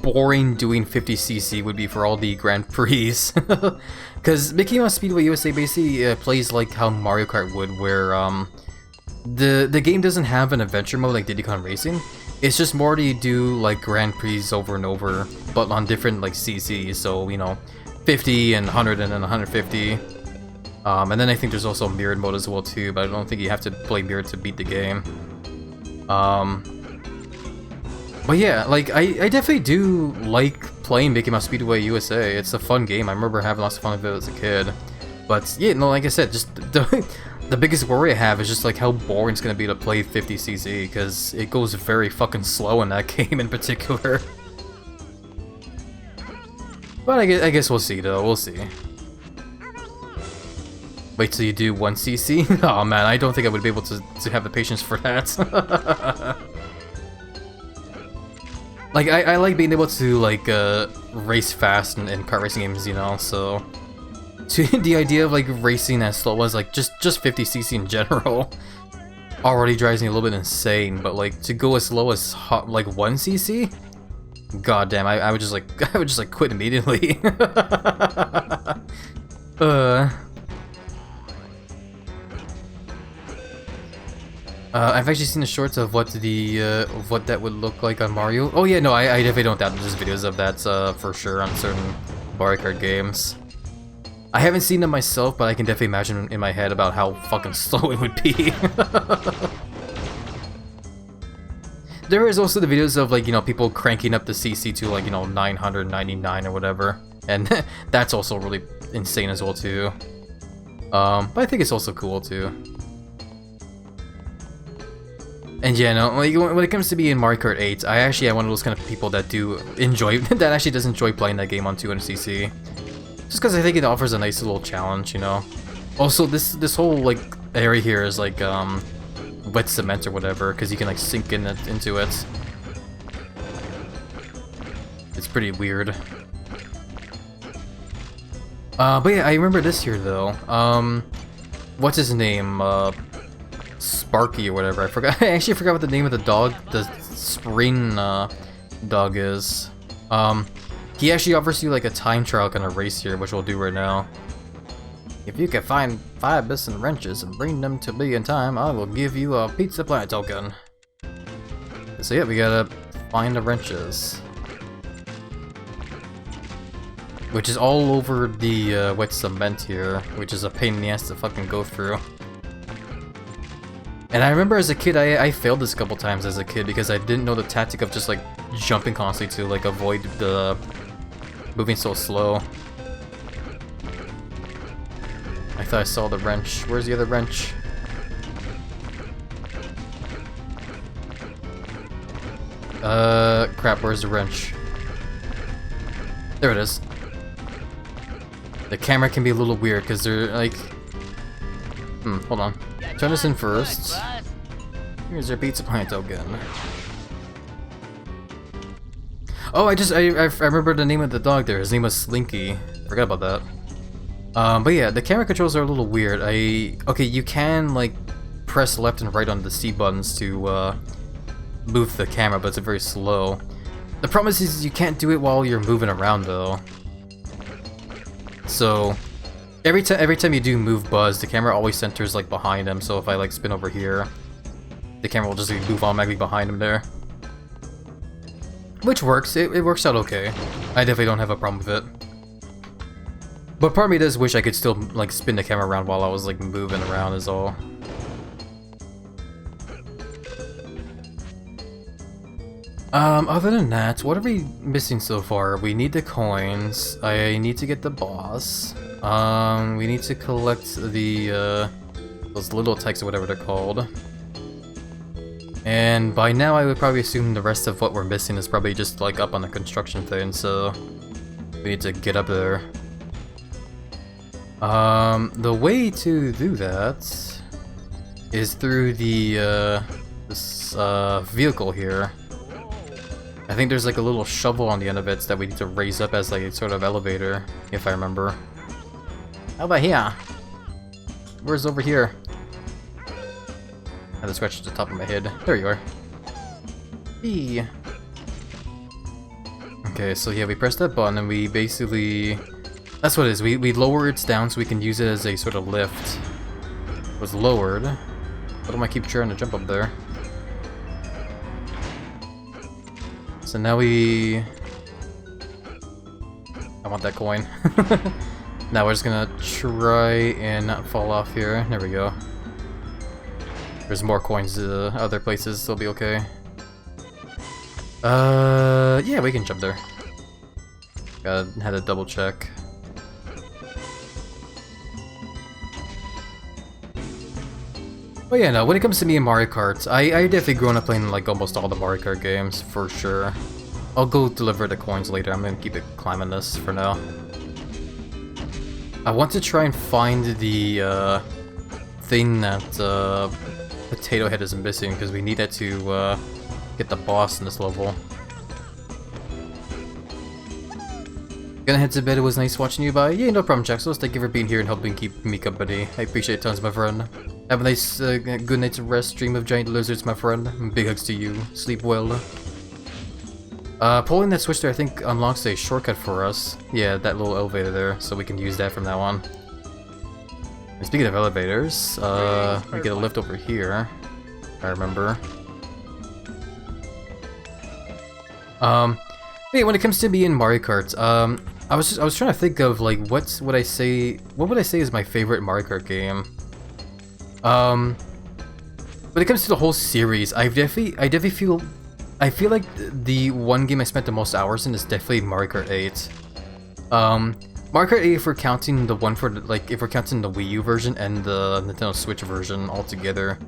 boring doing 50cc would be for all the Grand Prix. Because Mickey Mouse Speedway USA basically plays like how Mario Kart would, where the game doesn't have an adventure mode like Diddy Kong Racing. It's just more to do like Grand Prix over and over, but on different like CCs, so you know, 50 and 100 and then 150. And then I think there's also mirrored mode as well too, but I don't think you have to play mirrored to beat the game. But yeah, like, I definitely do like playing Mickey Mouse Speedway USA. It's a fun game. I remember having lots of fun with it as a kid. But yeah, no, like I said, just the biggest worry I have is just like how boring it's gonna be to play 50cc, because it goes very fucking slow in that game in particular. But I guess we'll see though, we'll see. Wait till you do 1cc? Oh man, I don't think I would be able to have the patience for that. Like, I like being able to, like, race fast in kart racing games, you know, so... the idea of, like, racing as slow as, like, just 50cc in general already drives me a little bit insane, but, like, to go as slow as, like, 1cc? God damn, I would just like I would just like quit immediately. I've actually seen the shorts of what that would look like on Mario. Oh yeah, no, I definitely don't doubt there's videos of that for sure on certain Mario Kart games. I haven't seen them myself, but I can definitely imagine in my head about how fucking slow it would be. There is also the videos of, like, you know, people cranking up the CC to, like, you know, 999 or whatever, and that's also really insane as well too. But I think it's also cool too. And yeah, no, like, when it comes to being Mario Kart 8, I actually am one of those kind of people that do enjoy, that actually does enjoy playing that game on 200cc. Just because I think it offers a nice little challenge, you know. Also, this whole, like, area here is, like, wet cement or whatever, because you can, like, sink into it. It's pretty weird. But yeah, I remember this here, though. What's his name? Sparky or whatever. I forgot. I actually forgot what the name of the dog, the spring dog is. He actually offers you like a time trial kind of race here, which we'll do right now. If you can find 5 missing wrenches and bring them to me in time, I will give you a Pizza Planet token. So yeah, we gotta find the wrenches. Which is all over the wet cement here, which is a pain in the ass to fucking go through. And I remember as a kid, I failed this a couple times as a kid because I didn't know the tactic of just like jumping constantly to like avoid the moving so slow. I thought I saw the wrench. Where's the other wrench? Crap, where's the wrench? There it is. The camera can be a little weird because they're like... hold on. Turn this in first. Here's your Pizza Planet token. Oh, I remember the name of the dog there. His name was Slinky. Forgot about that. But yeah, the camera controls are a little weird. Okay, you can like press left and right on the C buttons to move the camera, but it's very slow. The problem is you can't do it while you're moving around though. So every time you do move Buzz, the camera always centers like behind him. So if I like spin over here, the camera will just like, move automatically behind him there. Which works. It works out okay. I definitely don't have a problem with it. But part of me does wish I could still like spin the camera around while I was like moving around is all. Other than that, what are we missing so far? We need the coins. I need to get the boss. We need to collect the those little techs or whatever they're called. And by now I would probably assume the rest of what we're missing is probably just like up on the construction thing, so we need to get up there. The way to do that is through the this vehicle here. I think there's like a little shovel on the end of it that we need to raise up as like a sort of elevator, if I remember. How about here? Where's over here? I had to scratch at the top of my head. There you are. Eee. Okay, so yeah, we press that button and we basically... That's what it is. We lower it down so we can use it as a sort of lift. It was lowered. What am I keep trying to jump up there? So now we... I want that coin. Now we're just gonna try and not fall off here. There we go. There's more coins other places, so it'll be okay. Yeah, we can jump there. Had to double check. But yeah, no, when it comes to me and Mario Kart, I definitely grown up playing like almost all the Mario Kart games, for sure. I'll go deliver the coins later, I'm gonna keep it climbing this for now. I want to try and find the thing that Potato Head is missing, because we need it to get the boss in this level. Gonna head to bed. It was nice watching you. Bye. Yeah, no problem, Jack. So thank you for being here and helping keep me company. I appreciate it tons, my friend. Have a nice, good night's rest. Dream of giant lizards, my friend. Big hugs to you. Sleep well. Pulling that switch there, I think, unlocks a shortcut for us. Yeah, that little elevator there, so we can use that from now on. And speaking of elevators, we get a lift over here, if I remember. Hey, when it comes to me in Mario Kart, I was trying to think of like what would I say is my favorite Mario Kart game. When it comes to the whole series, I definitely feel like the one game I spent the most hours in is definitely Mario Kart 8. Mario Kart 8 if we're counting the one for if we're counting the Wii U version and the Nintendo Switch version all together.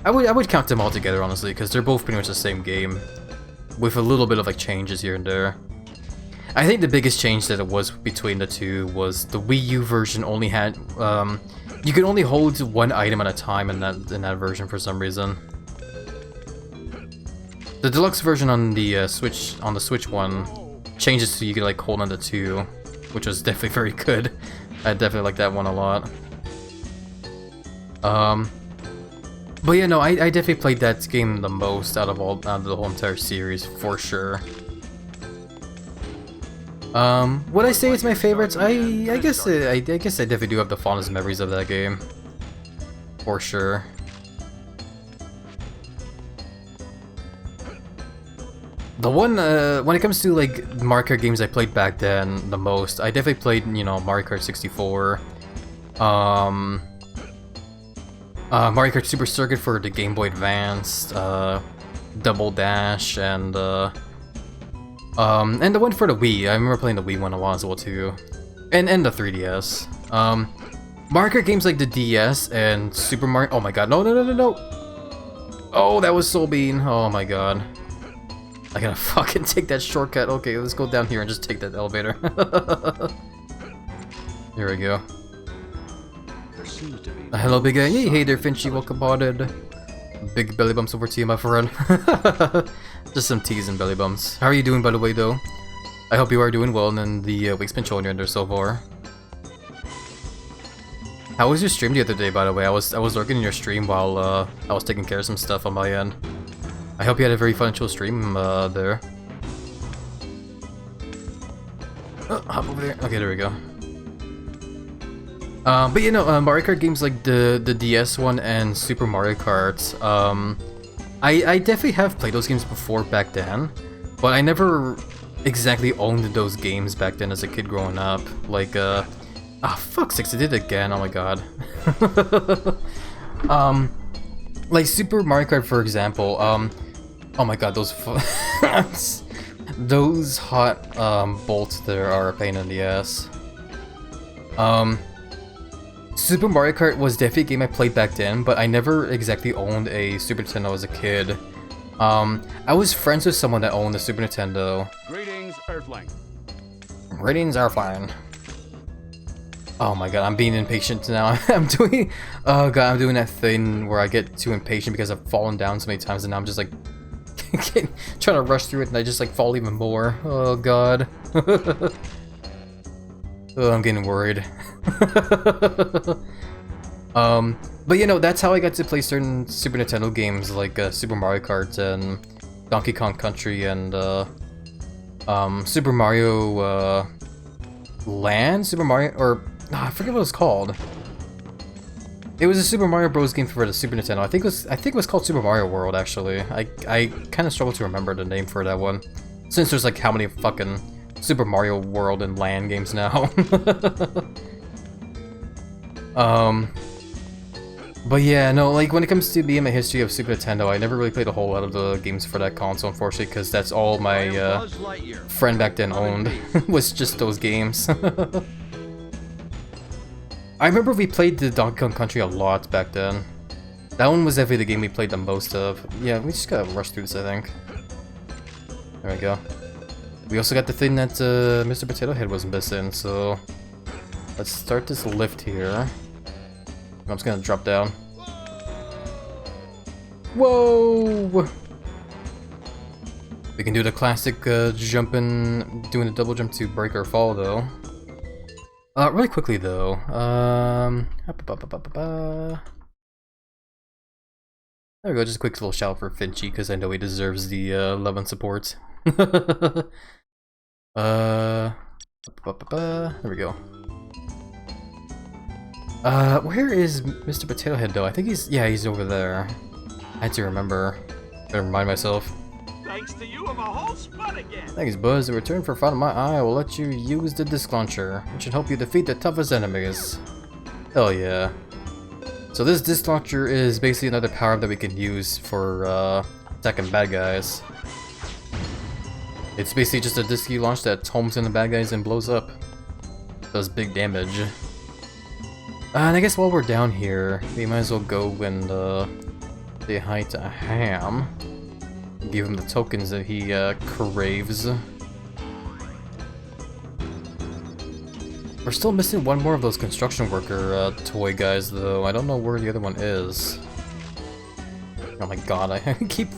I would count them all together honestly, because they're both pretty much the same game, with a little bit of like changes here and there. I think the biggest change that it was between the two was the Wii U version only had you could only hold one item at a time in that version for some reason. The deluxe version on the Switch one changes so you could like hold on to two, which was definitely very good. I definitely like that one a lot. But yeah, no, I definitely played that game the most out of the whole entire series for sure. Would I say it's my favorites? I guess I definitely do have the fondest memories of that game, for sure. The one when it comes to like Mario Kart games I played back then the most, I definitely played, you know, Mario Kart 64, Mario Kart Super Circuit for the Game Boy Advance, Double Dash, and the one for the Wii. I remember playing the Wii one a while as well too, and the 3DS. Mario Kart games like the DS and Super Mario. Oh my god, no! Oh, that was so mean. Oh my god. I gotta fucking take that shortcut. Okay, let's go down here and just take that elevator. Here we go. Hello, big guy. Hey there, Finchy. Welcome aboard. Big belly bumps over to you, my friend. Just some teas and belly bumps. How are you doing, by the way, though? I hope you are doing well, and the week's been showing you under so far. How was your stream the other day, by the way? I was lurking in your stream while I was taking care of some stuff on my end. I hope you had a very fun and chill stream there. Oh, hop over there. Okay, there we go. But you know, Mario Kart games like the DS one and Super Mario Kart, I definitely have played those games before back then, but I never exactly owned those games back then as a kid growing up. Like, ah, fuck sakes, I did it again, oh my god. Like Super Mario Kart, for example, oh my god, those those hot bolts there are a pain in the ass. Super Mario Kart was definitely a game I played back then, but I never exactly owned a Super Nintendo as a kid. I was friends with someone that owned the Super Nintendo. Greetings, Earthling. Greetings, Earthling. Oh my god, I'm being impatient now. I'm doing that thing where I get too impatient because I've fallen down so many times, and now I'm just like trying to rush through it, and I just like fall even more. Oh god. Oh, I'm getting worried. But you know, that's how I got to play certain Super Nintendo games like Super Mario Kart and Donkey Kong Country and Super Mario Land? Super Mario, or I forget what it was called. It was a Super Mario Bros. Game for the Super Nintendo. I think it was called Super Mario World actually. I kind of struggle to remember the name for that one, since there's like how many fucking Super Mario World and Land games now. But yeah, no, like when it comes to being my history of Super Nintendo, I never really played a whole lot of the games for that console, unfortunately, because that's all my friend back then owned, was just those games. I remember we played the Donkey Kong Country a lot back then. That one was definitely the game we played the most of. Yeah, we just gotta rush through this, I think. There we go. We also got the thing that Mr. Potato Head was missing, so let's start this lift here. I'm just gonna drop down. Whoa! We can do the classic jumping, doing a double jump to break or fall though. Really quickly though. There we go, just a quick little shout for Finchy because I know he deserves the love and support. uh, there we go. Where is Mr. Potato Head though? I think he's over there. I had to remember. Better remind myself. Thanks to you, I'm a whole spot again. Thanks, Buzz. In return for Front of My Eye, I will let you use the disc launcher, which should help you defeat the toughest enemies. Hell yeah. So this disc launcher is basically another power-up that we can use for attacking bad guys. It's basically just a disc you launch that homes in the bad guys and blows up. Does big damage. And I guess while we're down here, we might as well go and say hi to Ham. Give him the tokens that he craves. We're still missing one more of those construction worker toy guys though. I don't know where the other one is. Oh my god, I keep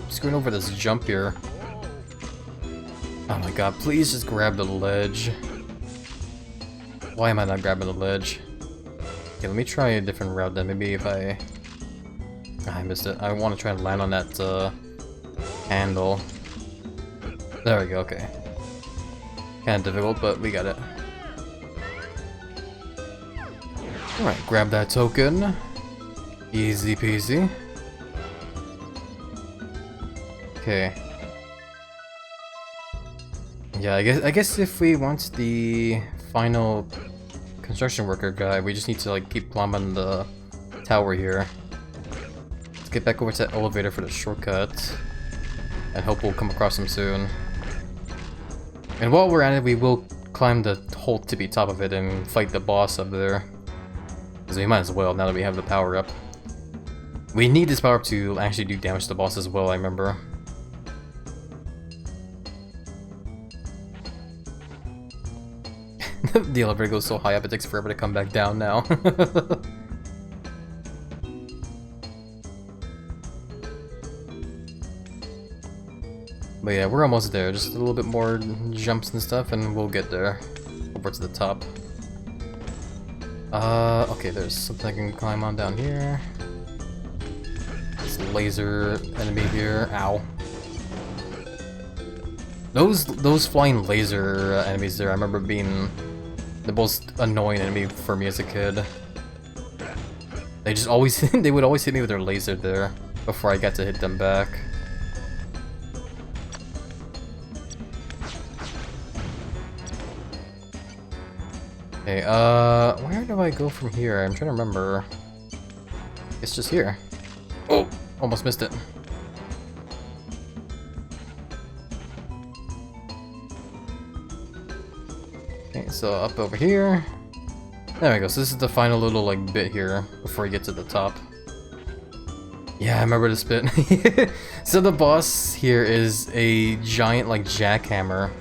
screwing over this jump here. Oh my god, please just grab the ledge. Why am I not grabbing the ledge? Okay, let me try a different route then. Maybe if I missed it. I want to try and land on that handle. There we go, okay. Kinda difficult, but we got it. Alright, grab that token. Easy peasy. Okay. Yeah, I guess if we want the final construction worker guy, we just need to like keep climbing the tower here. Let's get back over to that elevator for the shortcut. And hope we'll come across him soon. And while we're at it, we will climb the whole tippy top of it and fight the boss up there. Because we might as well, now that we have the power up. We need this power up to actually do damage to the boss as well, I remember. The elevator goes so high up it takes forever to come back down now. But yeah, we're almost there. Just a little bit more jumps and stuff and we'll get there. Over to the top. Okay, there's something I can climb on down here. This laser enemy here. Ow. Those flying laser enemies there, I remember being the most annoying enemy for me as a kid. They just always they would always hit me with their laser there before I got to hit them back. Okay, where do I go from here? I'm trying to remember. It's just here. Oh, almost missed it. Okay, so up over here. There we go. So this is the final little like bit here before you get to the top. Yeah, I remember this bit. So the boss here is a giant like jackhammer.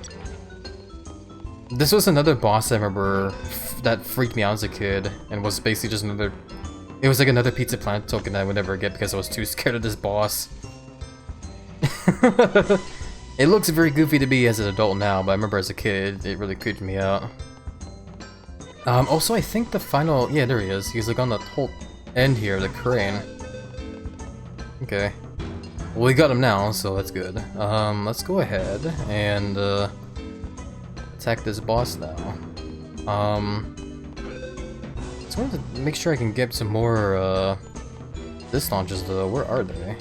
This was another boss I remember that freaked me out as a kid and was basically just another... It was like another Pizza Planet token that I would never get because I was too scared of this boss. It looks very goofy to me as an adult now, but I remember as a kid, it really creeped me out. Also, I think the final... Yeah, there he is. He's like on the whole end here, the crane. Okay. Well, we got him now, so that's good. Let's go ahead and, attack this boss now. Just wanted to make sure I can get some more, disc launches though. Where are they?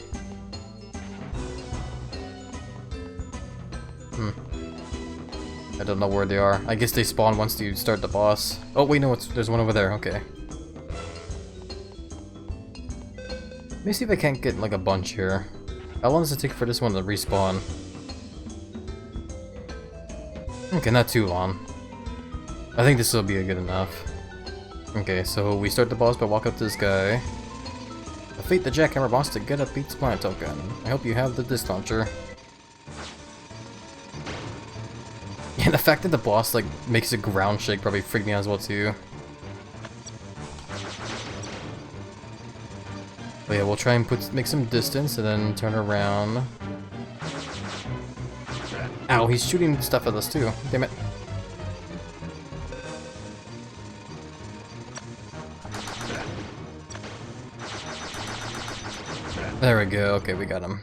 I don't know where they are. I guess they spawn once you start the boss. Oh wait, no, there's one over there, okay. Let me see if I can't get like a bunch here. How long does it take for this one to respawn? Okay, not too long. I think this will be good enough. Okay, so we start the boss by walking up to this guy. Defeat the jackhammer boss to get a Pizza Planet token. I hope you have the disc launcher. Yeah, the fact that the boss like makes a ground shake probably freaked me out as well too. But yeah, we'll try and make some distance and then turn around. Ow, he's shooting stuff at us too. Damn it. There we go. Okay, we got him.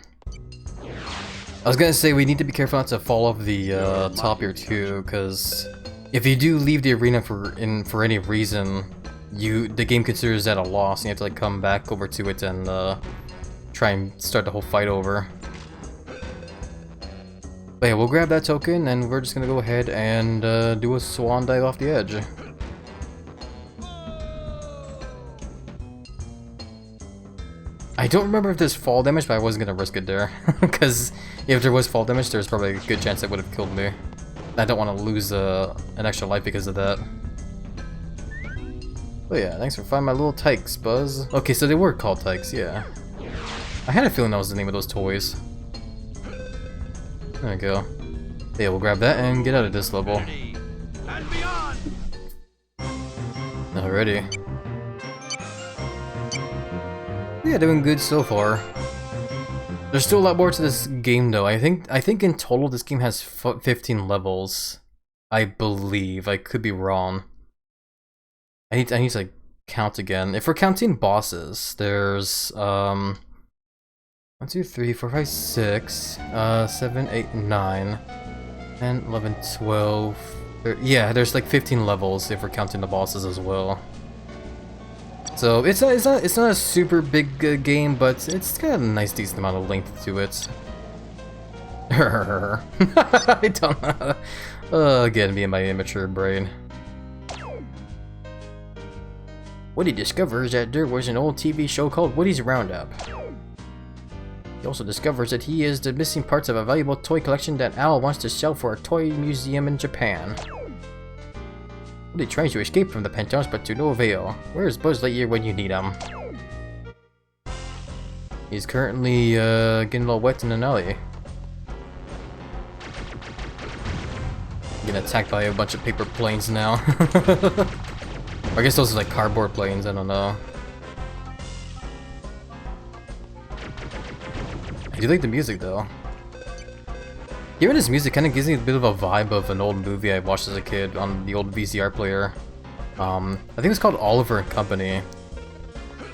I was gonna say we need to be careful not to fall off the top here too, because if you do leave the arena for any reason, the game considers that a loss, and you have to like come back over to it and try and start the whole fight over. But yeah, we'll grab that token and we're just gonna go ahead and do a swan dive off the edge. I don't remember if there's fall damage, but I wasn't gonna risk it there. Because if there was fall damage, there's probably a good chance it would have killed me. I don't want to lose an extra life because of that. Oh yeah, thanks for finding my little tykes, Buzz. Okay, so they were called tykes, yeah. I had a feeling that was the name of those toys. There we go. Yeah, we'll grab that and get out of this level. And beyond. Alrighty. Yeah, doing good so far. There's still a lot more to this game though. I think in total this game has 15 levels. I believe. I could be wrong. I need to like count again. If we're counting bosses, there's 1, 2, 3, 4, 5, 6, 7, 8, 9, 10, 11, 12. Yeah, there's like 15 levels if we're counting the bosses as well. So it's not a super big game, but it's got a nice decent amount of length to it. I don't know. Again, me and my immature brain. Woody discovers that there was an old TV show called Woody's Roundup. He also discovers that he is the missing parts of a valuable toy collection that Al wants to sell for a toy museum in Japan. Woody tries to escape from the penthouse, but to no avail. Where is Buzz Lightyear when you need him? He's currently getting a little wet in an alley. Getting attacked by a bunch of paper planes now. I guess those are like cardboard planes, I don't know. I do like the music though. Hearing this music kind of gives me a bit of a vibe of an old movie I watched as a kid on the old VCR player. I think it's called Oliver and Company.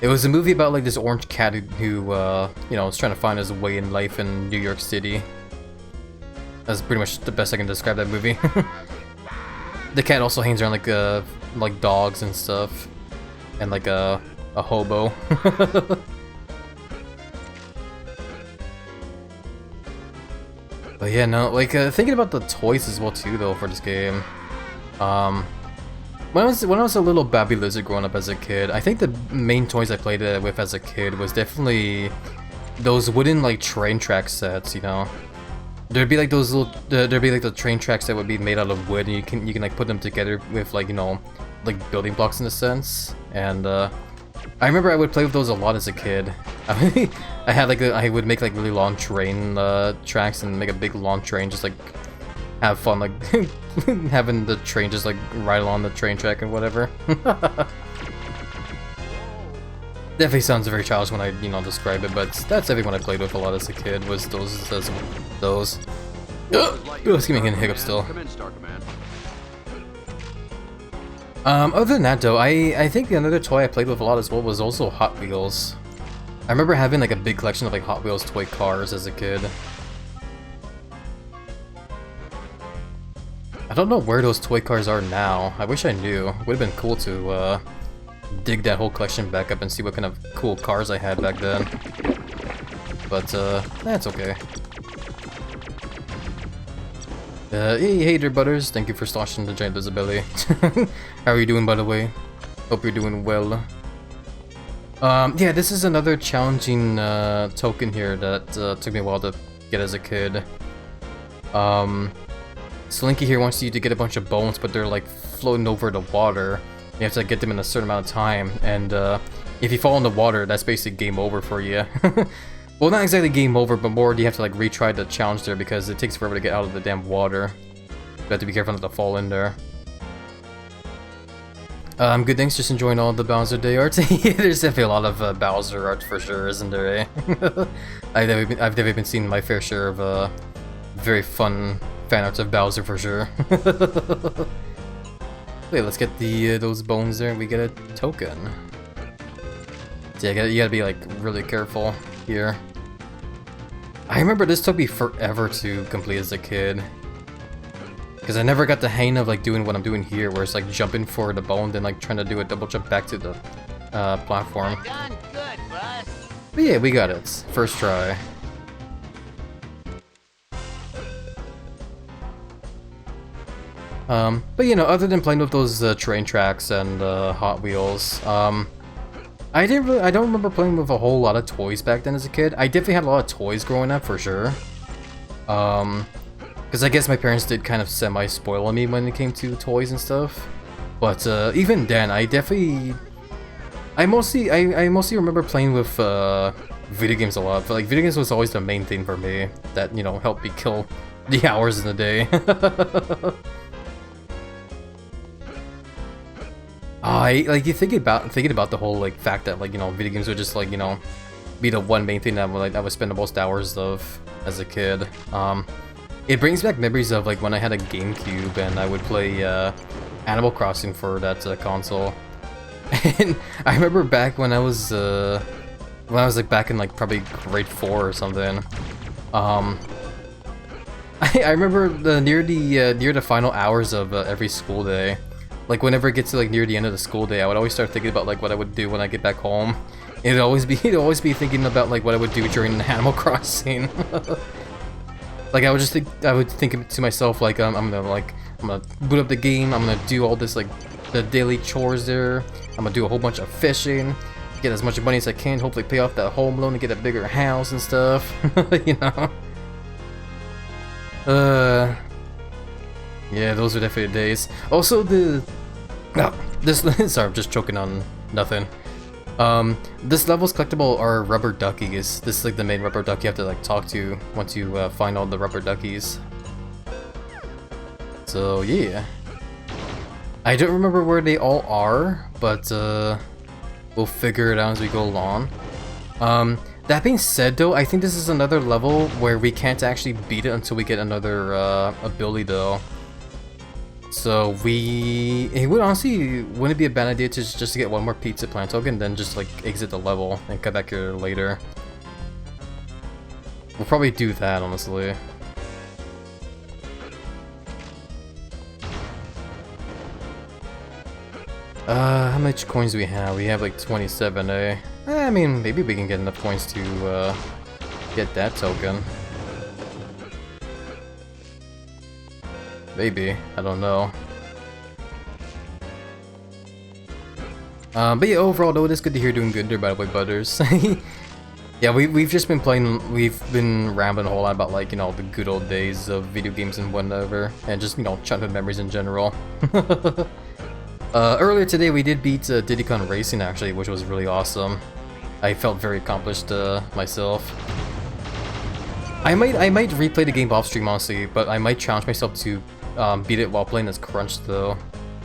It was a movie about like this orange cat who you know, was trying to find his way in life in New York City. That's pretty much the best I can describe that movie. The cat also hangs around like dogs and stuff, and like a hobo. But yeah, no, like thinking about the toys as well too, though, for this game. When I was a little HappyLizard growing up as a kid, I think the main toys I played with as a kid was definitely those wooden like train track sets. You know, there'd be like those little, there'd be like the train tracks that would be made out of wood, and you can like put them together with like, you know, like building blocks in a sense. And I remember I would play with those a lot as a kid. I had like I would make like really long train tracks and make a big long train, just like have fun, like having the train just like ride along the train track and whatever. Definitely sounds very childish when I, you know, describe it, but that's everyone I played with a lot as a kid, was those. Excuse me, getting hiccups still. Come in, Star Command. Other than that though, I think another toy I played with a lot as well was also Hot Wheels. I remember having like a big collection of like Hot Wheels toy cars as a kid. I don't know where those toy cars are now. I wish I knew. It would have been cool to dig that whole collection back up and see what kind of cool cars I had back then. But that's okay. Hey there, Butters. Thank you for stashing the giant Isabelle. How are you doing, by the way? Hope you're doing well. Yeah, this is another challenging token here that took me a while to get as a kid. Slinky here wants you to get a bunch of bones, but they're like floating over the water. You have to get them in a certain amount of time, and if you fall in the water, that's basically game over for you. Well, not exactly game over, but more you have to like retry the challenge there because it takes forever to get out of the damn water. You have to be careful not to fall in there. Good, thanks. Just enjoying all the Bowser Day art. Yeah, there's definitely a lot of Bowser art for sure, isn't there? Eh? I've definitely been seeing my fair share of very fun fan arts of Bowser for sure. Wait, let's get the those bones there. We get a token. So yeah, you gotta be like really careful here. I remember this took me forever to complete as a kid. Because I never got the hang of like doing what I'm doing here, where it's like jumping for the ball and then like trying to do a double jump back to the platform. Done good, bud. But yeah, we got it. First try. But you know, other than playing with those train tracks and Hot Wheels, I don't remember playing with a whole lot of toys back then as a kid. I definitely had a lot of toys growing up for sure. Because I guess my parents did kind of semi-spoil me when it came to toys and stuff. But even then, I mostly remember playing with video games a lot. But like video games was always the main thing for me that, you know, helped me kill the hours in the day. Like you thinking about the whole like fact that like, you know, video games would just like, you know, be the one main thing that I would spend the most hours of as a kid. It brings back memories of like when I had a GameCube and I would play Animal Crossing for that console. And I remember back when I was like back in like probably grade 4 or something. I remember near the final hours of every school day. Like whenever it gets to like near the end of the school day, I would always start thinking about like what I would do when I get back home. It'd always be thinking about like what I would do during Animal Crossing. Like I would think to myself like I'm gonna boot up the game. I'm gonna do all this like the daily chores there. I'm gonna do a whole bunch of fishing, get as much money as I can, hopefully pay off that home loan and get a bigger house and stuff. You know. Yeah, those are definitely the days. Also sorry, I'm just choking on nothing. This level's collectible are rubber duckies. This is like the main rubber duck you have to like talk to once you find all the rubber duckies. So yeah. I don't remember where they all are, but we'll figure it out as we go along. That being said though, I think this is another level where we can't actually beat it until we get another ability though. So it would honestly wouldn't it be a bad idea to just to get one more pizza plant token, then just like exit the level and come back here later. We'll probably do that honestly. How much coins do we have? We have like 27, eh? I mean, maybe we can get enough coins to get that token. Maybe, I don't know. But yeah, overall though, it is good to hear doing good there, by the way, Butters. Yeah, we've just been rambling a whole lot about like, you know, the good old days of video games and whatever, and just, you know, childhood memories in general. Earlier today we did beat Diddy Kong Racing actually, which was really awesome. I felt very accomplished myself. I might replay the game off stream honestly, but I might challenge myself to beat it while playing as Crunch though.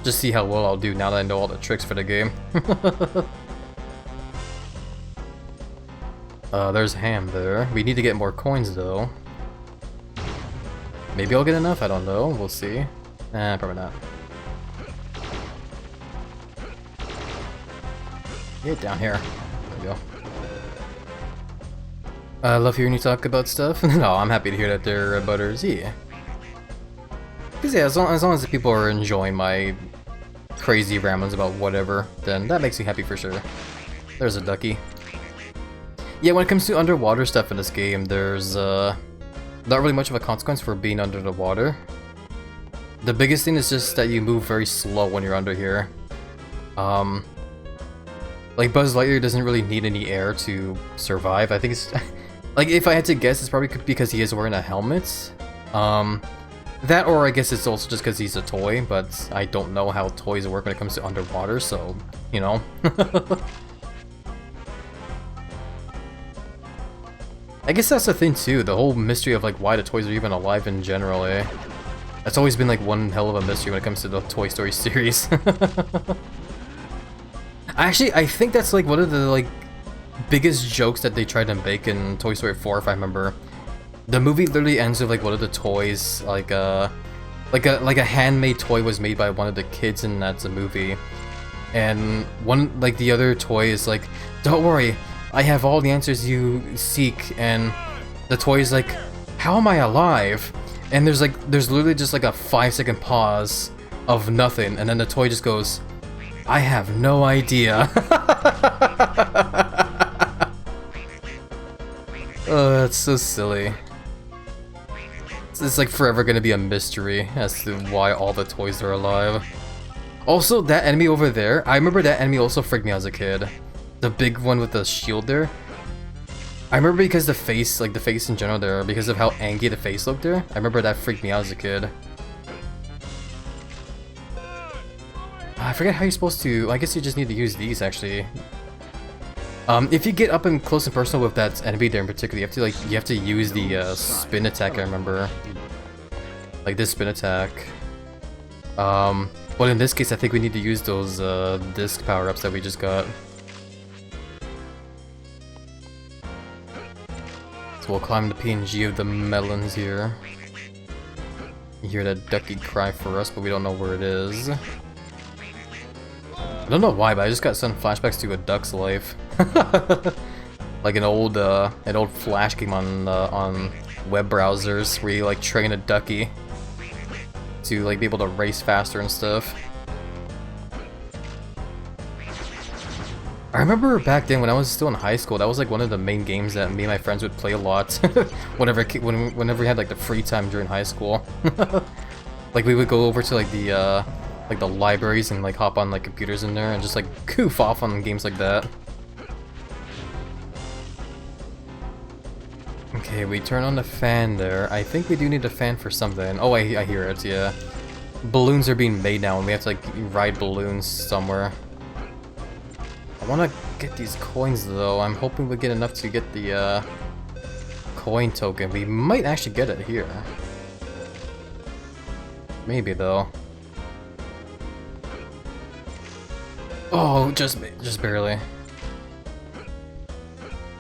Just see how well I'll do now that I know all the tricks for the game. There's Ham there. We need to get more coins though. Maybe I'll get enough, I don't know, we'll see. Probably not. Get down here. There we go. I love hearing you talk about stuff. No, I'm happy to hear that there, Butters. Yeah. Because yeah, as long as the people are enjoying my crazy ramblings about whatever, then that makes me happy for sure. There's a ducky. Yeah, when it comes to underwater stuff in this game, there's not really much of a consequence for being under the water. The biggest thing is just that you move very slow when you're under here. Like Buzz Lightyear doesn't really need any air to survive. I think it's like if I had to guess, it's probably because he is wearing a helmet. That or I guess it's also just because he's a toy, but I don't know how toys work when it comes to underwater, so you know. I guess that's the thing too, the whole mystery of like why the toys are even alive in general, eh? That's always been like one hell of a mystery when it comes to the Toy Story series. Actually, I think that's like one of the like biggest jokes that they tried to make in Toy Story 4, if I remember. The movie literally ends with like one of the toys, like a handmade toy was made by one of the kids in that movie, and like the other toy is like, "Don't worry, I have all the answers you seek," and the toy's like, how am I alive? And there's literally just like a 5-second pause of nothing, and then the toy just goes, I have no idea. Oh, that's so silly. It's like forever gonna be a mystery as to why all the toys are alive. Also, that enemy over there, I remember that enemy also freaked me out as a kid. The big one with the shield there. I remember because the face, like the face in general there, because of how angry the face looked there, I remember that freaked me out as a kid. I forget how you're supposed to, I guess you just need to use these actually. If you get up and close and personal with that enemy there in particular, you have to use the spin attack, I remember. Like this spin attack. But in this case I think we need to use those disc power-ups that we just got. So we'll climb the PNG of the melons here. You hear that ducky cry for us, but we don't know where it is. I don't know why, but I just got some flashbacks to a duck's life. Like an old Flash game on web browsers where you like train a ducky to like be able to race faster and stuff. I remember back then when I was still in high school, that was like one of the main games that me and my friends would play a lot. whenever we had like the free time during high school. Like we would go over to like the libraries and like hop on like computers in there and just like goof off on games like that. Okay, we turn on the fan there. I think we do need a fan for something. Oh, I hear it, yeah. Balloons are being made now and we have to like ride balloons somewhere. I want to get these coins though. I'm hoping we get enough to get the coin token. We might actually get it here. Maybe though. Oh, just barely.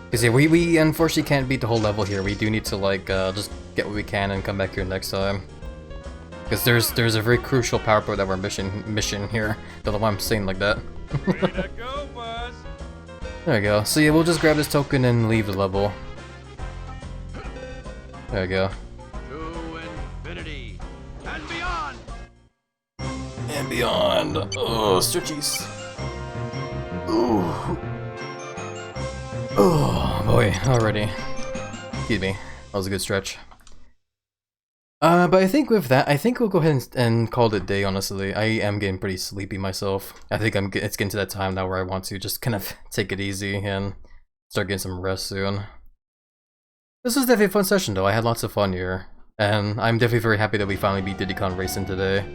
Cause yeah, we unfortunately can't beat the whole level here. We do need to like just get what we can and come back here next time. Cause there's a very crucial power point that we're mission here. Don't know why I'm saying like that. Way to go, Buzz. There we go. So yeah, we'll just grab this token and leave the level. There we go. To infinity and beyond. And beyond. Oh, stretchies. Ooh. Oh boy, already. Excuse me. That was a good stretch. But I think with that, I think we'll go ahead and call it a day, honestly. I am getting pretty sleepy myself. I think it's getting to that time now where I want to just kind of take it easy and start getting some rest soon. This was definitely a fun session though, I had lots of fun here. And I'm definitely very happy that we finally beat Diddy Kong Racing today.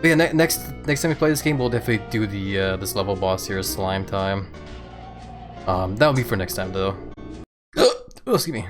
But yeah, next time we play this game, we'll definitely do the this level boss here, Slime Time. That'll be for next time though. Oh, excuse me.